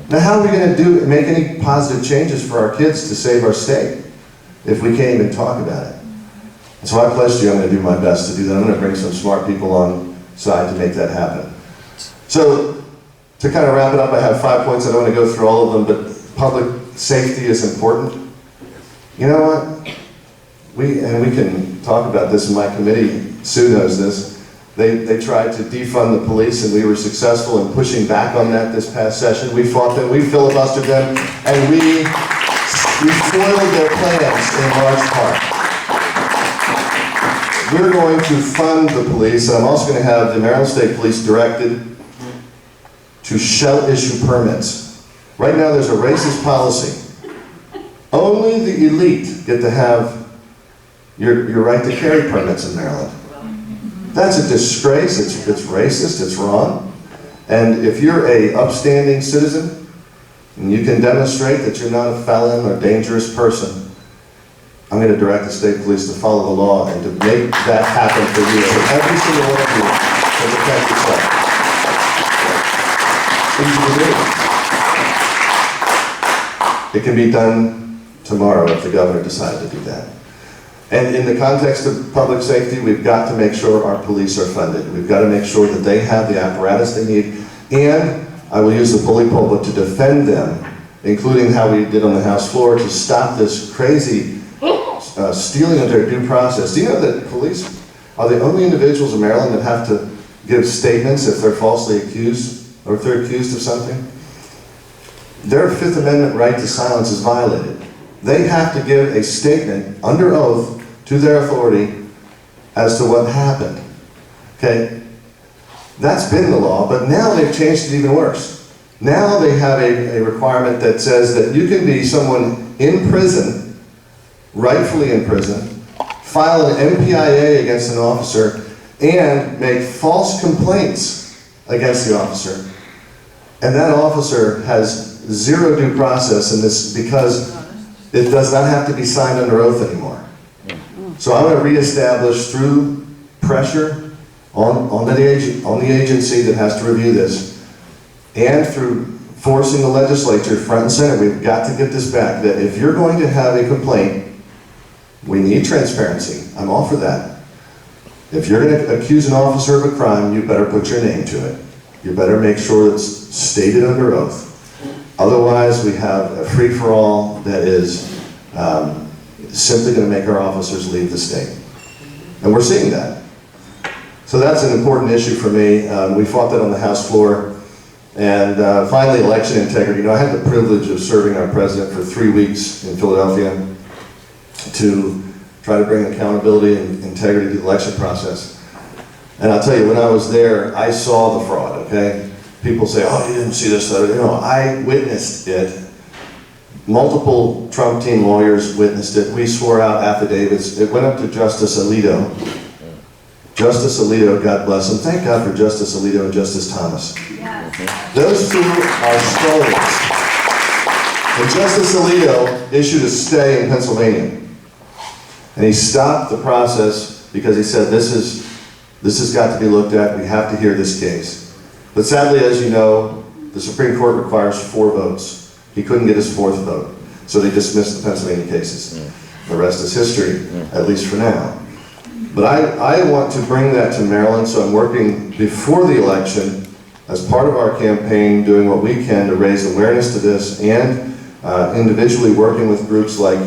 Now how are we going to make any positive changes for our kids to save our state if we can't even talk about it? And so I pledged you I'm going to do my best to do that. I'm going to bring some smart people on side to make that happen. So to kind of wrap it up, I have 5 points. I don't want to go through all of them, but public safety is important. You know what? We can talk about this in my committee. Sue knows this. They tried to defund the police, and we were successful in pushing back on that this past session. We fought them, we filibustered them, and we foiled their plans in large part. We're going to fund the police, and I'm also going to have the Maryland State Police directed to shall issue permits. Right now there's a racist policy. Only the elite get to have your right to carry permits in Maryland. That's a disgrace, it's racist, it's wrong. And if you're a upstanding citizen, and you can demonstrate that you're not a felon or dangerous person, I'm going to direct the state police to follow the law and to make that happen for you. So every single one of you can protect yourself. Easy to do. It can be done tomorrow if the governor decided to do that. And in the context of public safety, we've got to make sure our police are funded. We've got to make sure that they have the apparatus they need. And I will use the bully pulpit to defend them, including how we did on the House floor to stop this crazy stealing of their due process. Do you know that police are the only individuals in Maryland that have to give statements if they're falsely accused or if they're accused of something? their Fifth Amendment right to silence is violated. They have to give a statement under oath to their authority as to what happened. Okay? That's been the law, but now they've changed it even worse. Now they have a requirement that says that you can be someone in prison, rightfully in prison, file an MPIA against an officer, and make false complaints against the officer. And that officer has zero due process in this because it does not have to be signed under oath anymore. So I want to reestablish through pressure on the agency that has to review this, and through forcing the legislature front and center, we've got to get this back, that if you're going to have a complaint, we need transparency. I'm all for that. If you're going to accuse an officer of a crime, you better put your name to it. You better make sure it's stated under oath. Otherwise, we have a free-for-all that is simply going to make our officers leave the state. And we're seeing that. So that's an important issue for me. We fought that on the House floor. And finally, election integrity. You know, I had the privilege of serving our president for 3 weeks in Philadelphia to try to bring accountability and integrity to the election process. And I'll tell you, when I was there, I saw the fraud, okay? People say, oh, you didn't see this, that. You know, I witnessed it. Multiple Trump team lawyers witnessed it. We swore out affidavits. It went up to Justice Alito. Justice Alito, God bless him. Thank God for Justice Alito and Justice Thomas. Yes. Those two are stalwarts. And Justice Alito issued a stay in Pennsylvania. And he stopped the process because he said, this has got to be looked at. We have to hear this case. But sadly, as you know, the Supreme Court requires 4 votes. He couldn't get his 4th vote. So they dismissed the Pennsylvania cases. The rest is history, at least for now. But I want to bring that to Maryland, so I'm working before the election as part of our campaign, doing what we can to raise awareness to this, and individually working with groups like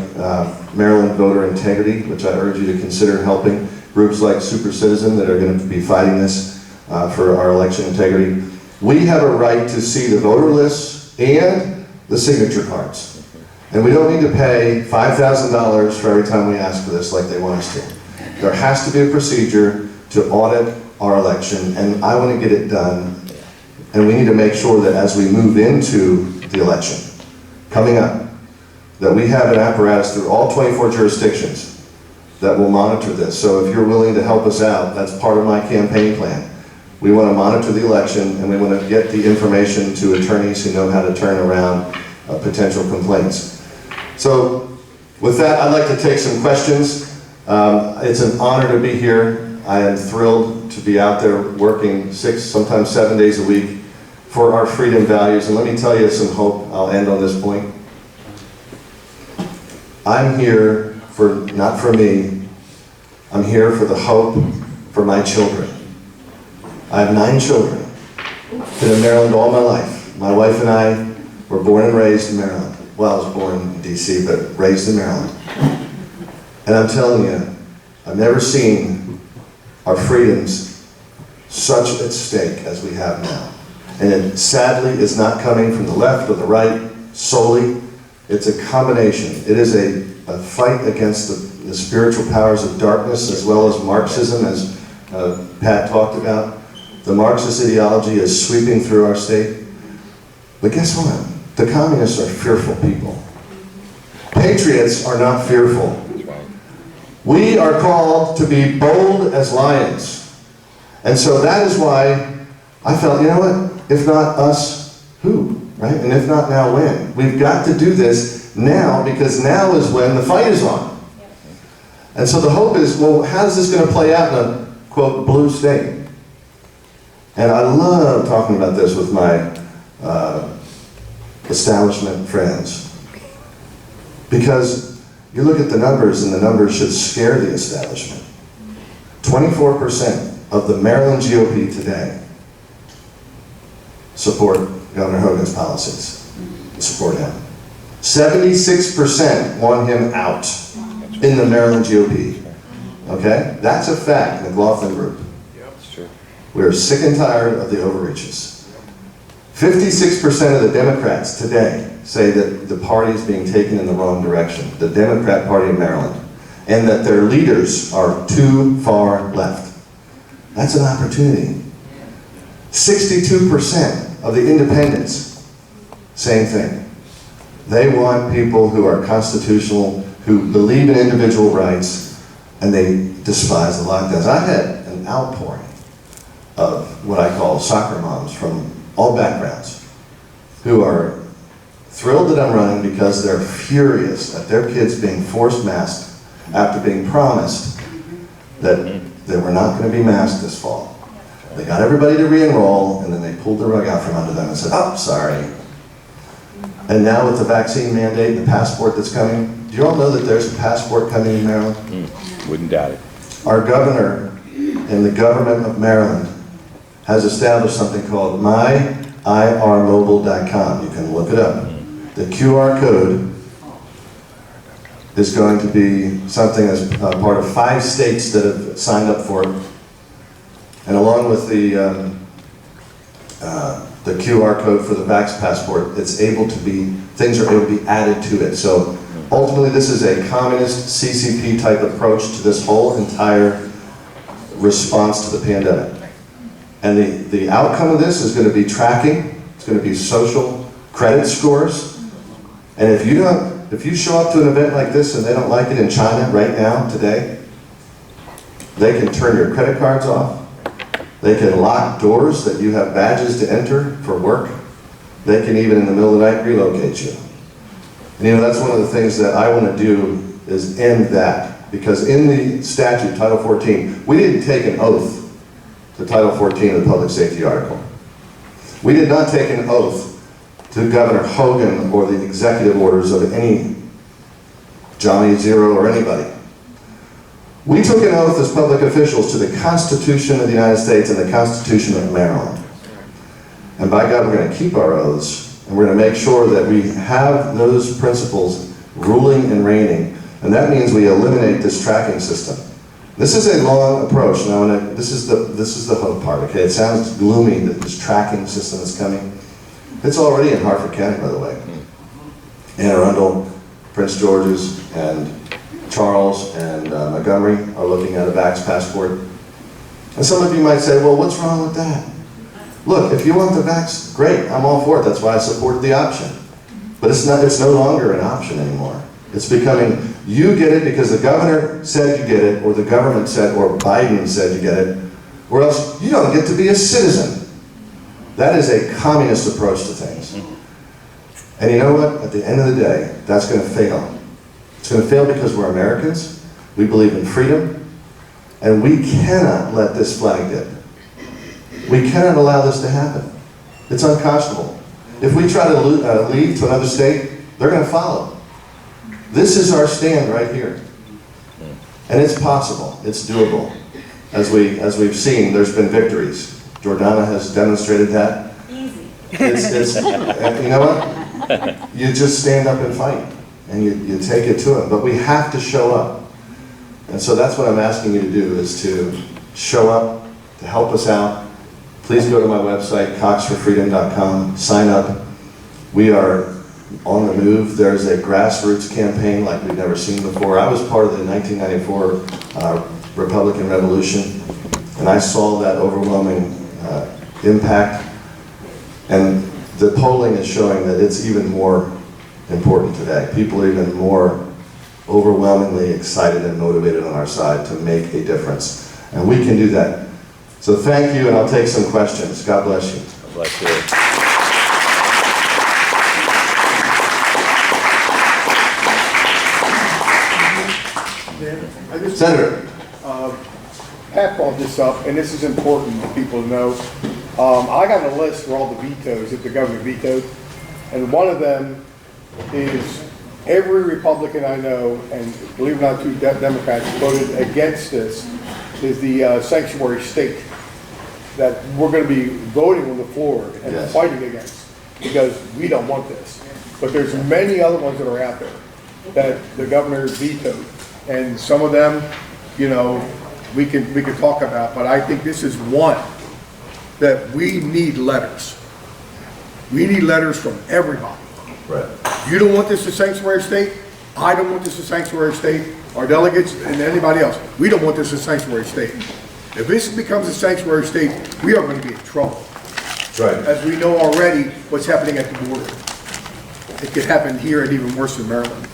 Maryland Voter Integrity, which I urge you to consider helping, groups like Super Citizen that are going to be fighting this for our election integrity. We have a right to see the voter lists and the signature cards. And we don't need to pay $5,000 for every time we ask for this like they want us to. There has to be a procedure to audit our election, and I want to get it done. And we need to make sure that as we move into the election, coming up, that we have an apparatus through all 24 jurisdictions that will monitor this. So if you're willing to help us out, that's part of my campaign plan. We want to monitor the election, and we want to get the information to attorneys who know how to turn around potential complaints. So with that, I'd like to take some questions. It's an honor to be here. I am thrilled to be out there working 6, sometimes 7 days a week for our freedom values. And let me tell you some hope. I'll end on this point. I'm here for, not for me, I'm here for the hope for my children. I have 9 children. Been in Maryland all my life. My wife and I were born and raised in Maryland. Well, I was born in DC, but raised in Maryland. And I'm telling you, I've never seen our freedoms such at stake as we have now. And it sadly is not coming from the left or the right solely. It's a combination. It is a fight against the spiritual powers of darkness, as well as Marxism, as Pat talked about. The Marxist ideology is sweeping through our state. But guess what? The communists are fearful people. Patriots are not fearful. We are called to be bold as lions. And so that is why I felt, you know what? If not us, who? Right? And if not now, when? We've got to do this now, because now is when the fight is on. And so the hope is, well, how is this going to play out in a, quote, blue state? And I love talking about this with my establishment friends. Because you look at the numbers, and the numbers should scare the establishment. 24% of the Maryland GOP today support Governor Hogan's policies, support him. 76% want him out in the Maryland GOP. Okay? That's a fact, the McLaughlin Group. We are sick and tired of the overreaches. 56% of the Democrats today say that the party is being taken in the wrong direction, the Democrat Party of Maryland, and that their leaders are too far left. That's an opportunity. 62% of the independents, same thing. They want people who are constitutional, who believe in individual rights, and they despise the lockdowns. I had an outpouring of what I call soccer moms from all backgrounds who are thrilled that I'm running because they're furious at their kids being forced masked after being promised that they were not going to be masked this fall. They got everybody to re-enroll, and then they pulled the rug out from under them and said, oh, sorry. And now with the vaccine mandate and the passport that's coming, do you all know that there's a passport coming in Maryland? Wouldn't doubt it. Our governor and the government of Maryland has established something called myirmobile.com. You can look it up. The QR code is going to be something as part of 5 states that have signed up for it. And along with the QR code for the Vax passport, it's able to be, things are able to be added to it. So ultimately this is a communist CCP type approach to this whole entire response to the pandemic. And the outcome of this is going to be tracking, it's going to be social credit scores. And if you show up to an event like this and they don't like it in China right now, today, they can turn your credit cards off. They can lock doors that you have badges to enter for work. They can even in the middle of the night relocate you. And you know, that's one of the things that I want to do is end that. Because in the statute, Title 14, we didn't take an oath to Title 14 of the Public Safety Article. We did not take an oath to Governor Hogan or the executive orders of any Johnny Zero or anybody. We took an oath as public officials to the Constitution of the United States and the Constitution of Maryland. And by God, we're going to keep our oaths, and we're going to make sure that we have those principles ruling and reigning. And that means we eliminate this tracking system. This is a long approach. Now, this is the hope part, okay? It sounds gloomy that this tracking system is coming. It's already in Harford County, by the way. Anne Arundel, Prince George's, and Charles and Montgomery are looking at a Vax passport. And some of you might say, well, what's wrong with that? Look, if you want the Vax, great, I'm all for it. That's why I support the option. But it's no longer an option anymore. It's becoming, you get it because the governor said you get it, or the government said, or Biden said you get it, or else you don't get to be a citizen. That is a communist approach to things. And you know what? At the end of the day, that's going to fail. It's going to fail because we're Americans, we believe in freedom, and we cannot let this flag dip. We cannot allow this to happen. It's unconscionable. If we try to leave to another state, they're going to follow. This is our stand right here. And it's possible, it's doable. As we've seen, there's been victories. Jordana has demonstrated that. Easy. You know what? You just stand up and fight. And you take it to them. But we have to show up. And so that's what I'm asking you to do, is to show up, to help us out. Please go to my website, coxforfreedom.com, sign up. We are on the move. There's a grassroots campaign like we've never seen before. I was part of the 1994 Republican Revolution, and I saw that overwhelming impact. And the polling is showing that it's even more important today. People are even more overwhelmingly excited and motivated on our side to make a difference. And we can do that. So thank you, and I'll take some questions. God bless you. God bless you. Senator. Pat brought this up, and this is important for people to know. I got a list for all the vetoes that the governor vetoed, and one of them is every Republican I know, and believe it or not, 2 Democrats voted against this, is the sanctuary state that we're going to be voting on the floor and Yes. fighting against, because we don't want this. But there's many other ones that are out there that the governor vetoed, and some of them, you know, we could talk about, but I think this is one that we need letters. We need letters from everybody. Right. You don't want this a sanctuary state. I don't want this a sanctuary state. Our delegates and anybody else, we don't want this a sanctuary state. If this becomes a sanctuary state, we are going to be in trouble. That's right. As we know already what's happening at the border. It could happen here and even worse in Maryland.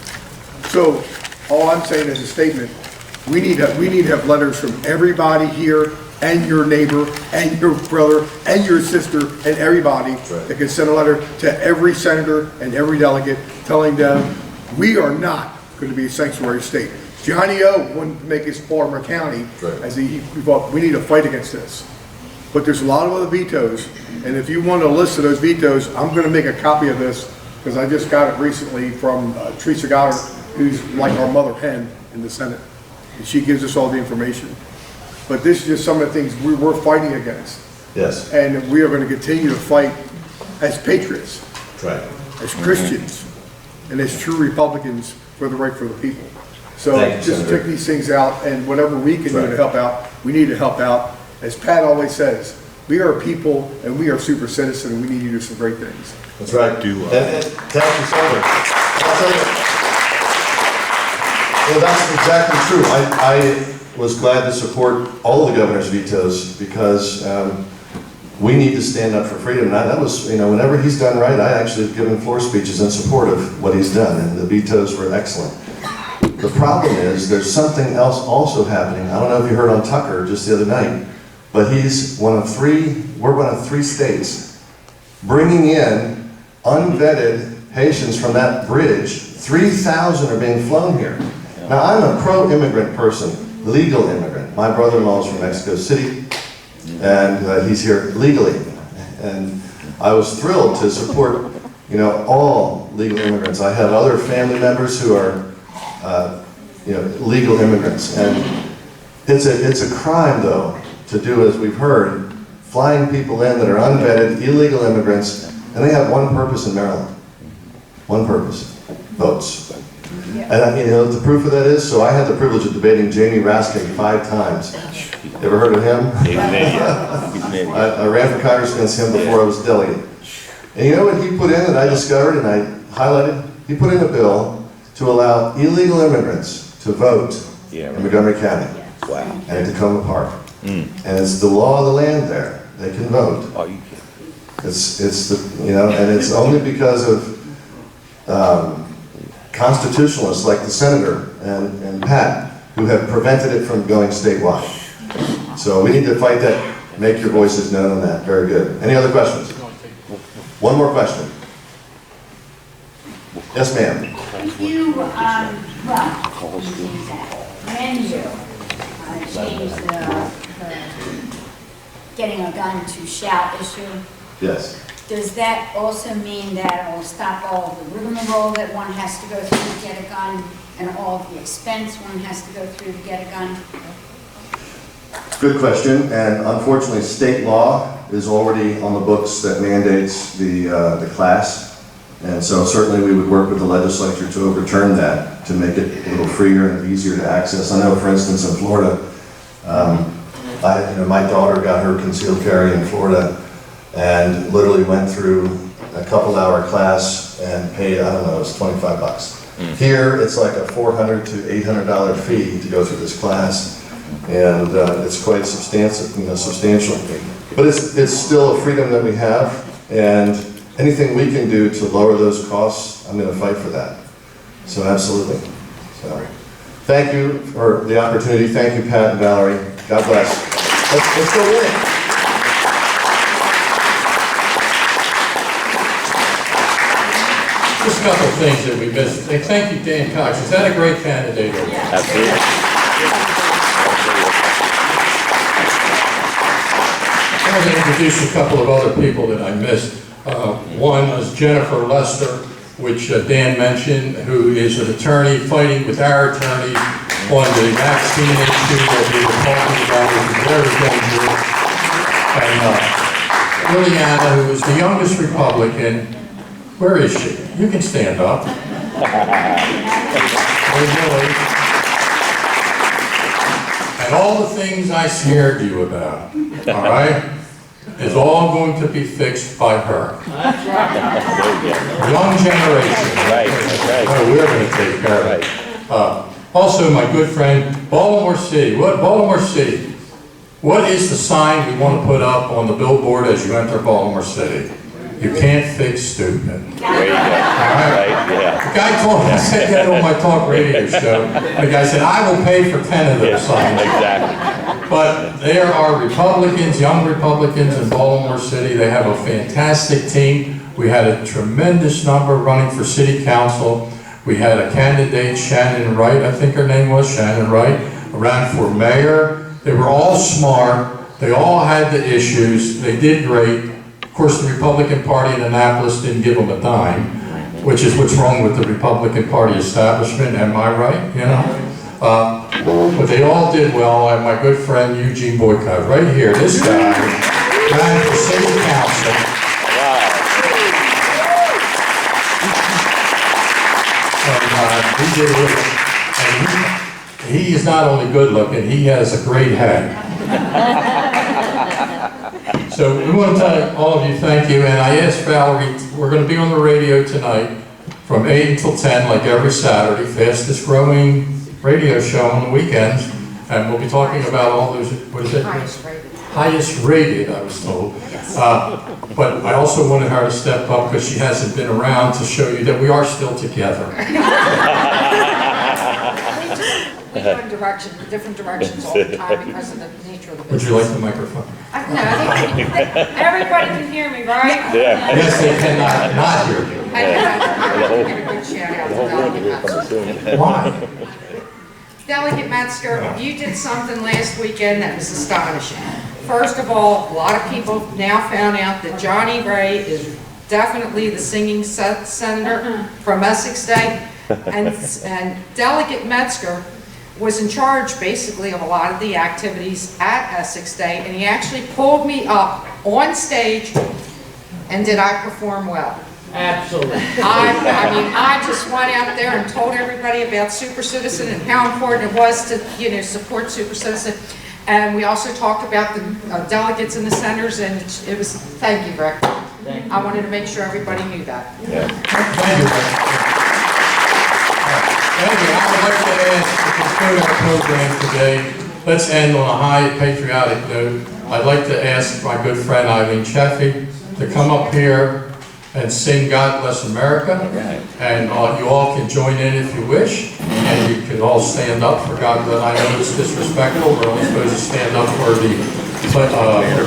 So all I'm saying is a statement, we need to have letters from everybody here and your neighbor and your brother and your sister and everybody that can send a letter to every senator and every delegate telling them we are not going to be a sanctuary state. Johnny O wanted to make his Baltimore County as he thought we need to fight against this. But there's a lot of other vetoes, and if you want a list of those vetoes, I'm going to make a copy of this because I just got it recently from Teresa Goddard, who's like our mother hen in the Senate, and she gives us all the information. But this is just some of the things we're fighting against. Yes. And we are going to continue to fight as patriots, Right. as Christians, and as true Republicans for the right for the people. So Thank you, just Senator. check these things out, and whatever we can do Right. to help out, we need to help out. As Pat always says, we are a people and we are super citizens, and we need to do some great things. That's right. And thank you so much. I'll tell you, well, that's exactly true. I was glad to support all the governor's vetoes because we need to stand up for freedom. And that was, whenever he's done right, I actually have given floor speeches in support of what he's done, and the vetoes were excellent. The problem is there's something else also happening. I don't know if you heard on Tucker just the other night, but we're one of three states bringing in unvetted Haitians from that bridge. 3,000 are being flown here. Now, I'm a pro-immigrant person, legal immigrant. My brother-in-law is from Mexico City, and he's here legally. And I was thrilled to support, all legal immigrants. I have other family members who are, legal immigrants. And it's a crime, though, to do, as we've heard, flying people in that are unvetted, illegal immigrants, and they have one purpose in Maryland. One purpose: votes. And the proof of that is, so I had the privilege of debating Jamie Raskin 5 times. You ever heard of him? I ran for Congress against him before I was delegate. And you know what he put in that I discovered and I highlighted? He put in a bill to allow illegal immigrants to vote in Montgomery County and Tacoma Park. And it's the law of the land there. They can vote. It's and it's only because of constitutionalists like the senator and Pat who have prevented it from going statewide. So we need to fight that. Make your voices known on that. Very good. Any other questions? One more question. Yes, ma'am. If you, when you change the getting a gun to shall issue, Yes. does that also mean that it will stop all the rigmarole that one has to go through to get a gun and all of the expense one has to go through to get a gun? Good question, and unfortunately, state law is already on the books that mandates the class, and so certainly we would work with the legislature to overturn that, to make it a little freer and easier to access. I know, for instance, in Florida, my daughter got her concealed carry in Florida, and literally went through a couple-hour class and paid, I don't know, it was $25. Here, it's like a $400 to $800 fee to go through this class. And it's quite substantial. But it's still a freedom that we have, and anything we can do to lower those costs, I'm going to fight for that. So absolutely. So thank you for the opportunity. Thank you, Pat and Valerie. God bless. Let's go win. Just a couple of things that we missed. Thank you, Dan Cox. Is that a great candidate? Absolutely. I'm going to introduce a couple of other people that I missed. One is Jennifer Lester, which Dan mentioned, who is an attorney fighting with our attorney on the vaccine issue that we were talking about, which is very dangerous. And Liliana, who is the youngest Republican. Where is she? You can stand up. And all the things I scared you about, all right? is all going to be fixed by her. Young generation. Right, right. Oh, we're going to take care of it. Also, my good friend, Baltimore City. Baltimore City? What is the sign we want to put up on the billboard as you enter Baltimore City? You can't fix stupid. There you go. Right, yeah. The guy told me, I said that on my talk radio show. The guy said, I will pay for 10 of those signs. Exactly. But there are Republicans, young Republicans in Baltimore City. They have a fantastic team. We had a tremendous number running for city council. We had a candidate, Shannon Wright, I think her name was, Shannon Wright, ran for mayor. They were all smart. They all had the issues. They did great. Of course, the Republican Party in Annapolis didn't give them a dime, which is what's wrong with the Republican Party establishment, am I right? You know? But they all did well, and my good friend Eugene Boycott, right here, this guy ran for city council. And he did it. And he is not only good looking, he has a great head. So we want to tell all of you thank you, and I asked Valerie, we're going to be on the radio tonight from 8 until 10, like every Saturday, fastest growing radio show on the weekends, and we'll be talking about all those, what is it? Highest rated. Highest rated, I was told. Yes. But I also wanted her to step up because she hasn't been around to show you that we are still together. We go in different directions all the time because of the nature of the Would business. you like the microphone? Everybody can hear me, right? Yeah. Yes, they cannot not hear you. I want to give a good shout out to Delegate Metzger. Why? Delegate Metzger, you did something last weekend that was astonishing. First of all, a lot of people now found out that Johnny Ray is definitely the singing senator from Essex Day. And Delegate Metzger was in charge basically of a lot of the activities at Essex Day, and he actually pulled me up on stage, and did I perform well? Absolutely. I mean, I just went out there and told everybody about Super Citizen and how important it was to, you know, support Super Citizen. And we also talked about the delegates and the senators, and it was, thank you, Rick. I wanted to make sure everybody knew that. Thank you, Rick. Thank you. I would like to ask to conclude our program today. Let's end on a high patriotic note. I'd like to ask my good friend Eileen Chaffee to come up here and sing God Bless America. And you all can join in if you wish. And you can all stand up for God Bless. I know it's disrespectful. We're only supposed to stand up for the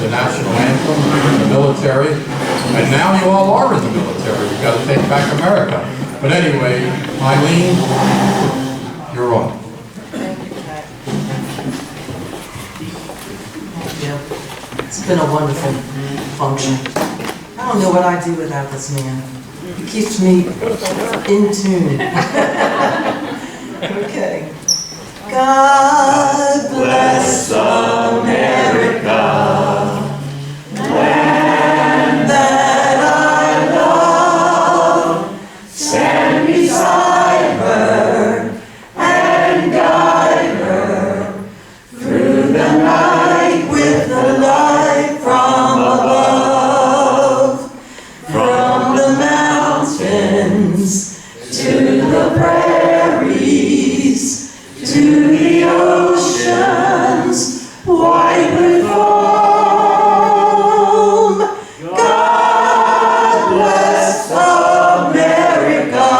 national anthem in the military. And now you all are in the military. You've got to take back America. But anyway, Eileen, you're on. Thank you. It's been a wonderful function. I don't know what I'd do without this man. He keeps me in tune. Okay. God bless America, land that I love. Stand beside her and guide her through the night with the light from above. From the mountains to the prairies to the oceans white with foam. God bless America,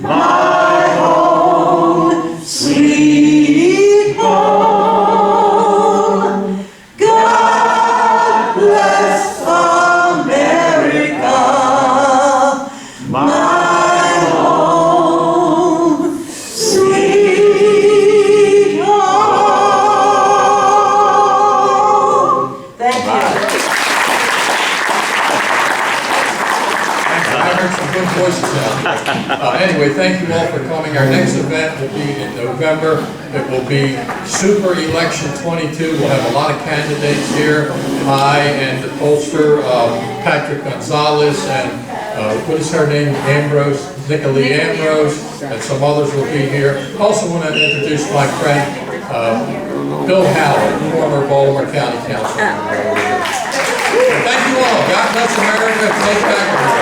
my home, sweet home. God bless America, my home, sweet home. Thank you. I heard some good voices out there. Anyway, thank you all for coming. Our next event will be in November. It will be Super Election 22. We'll have a lot of candidates here. I and the pollster, Patrick Gonzalez, and what is her name? Nicolene Ambrose, and some others will be here. I also want to introduce my friend, Bill Howard, former Baltimore County Councilman. Thank you all. God bless America. Take back.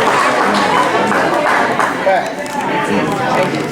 Pat.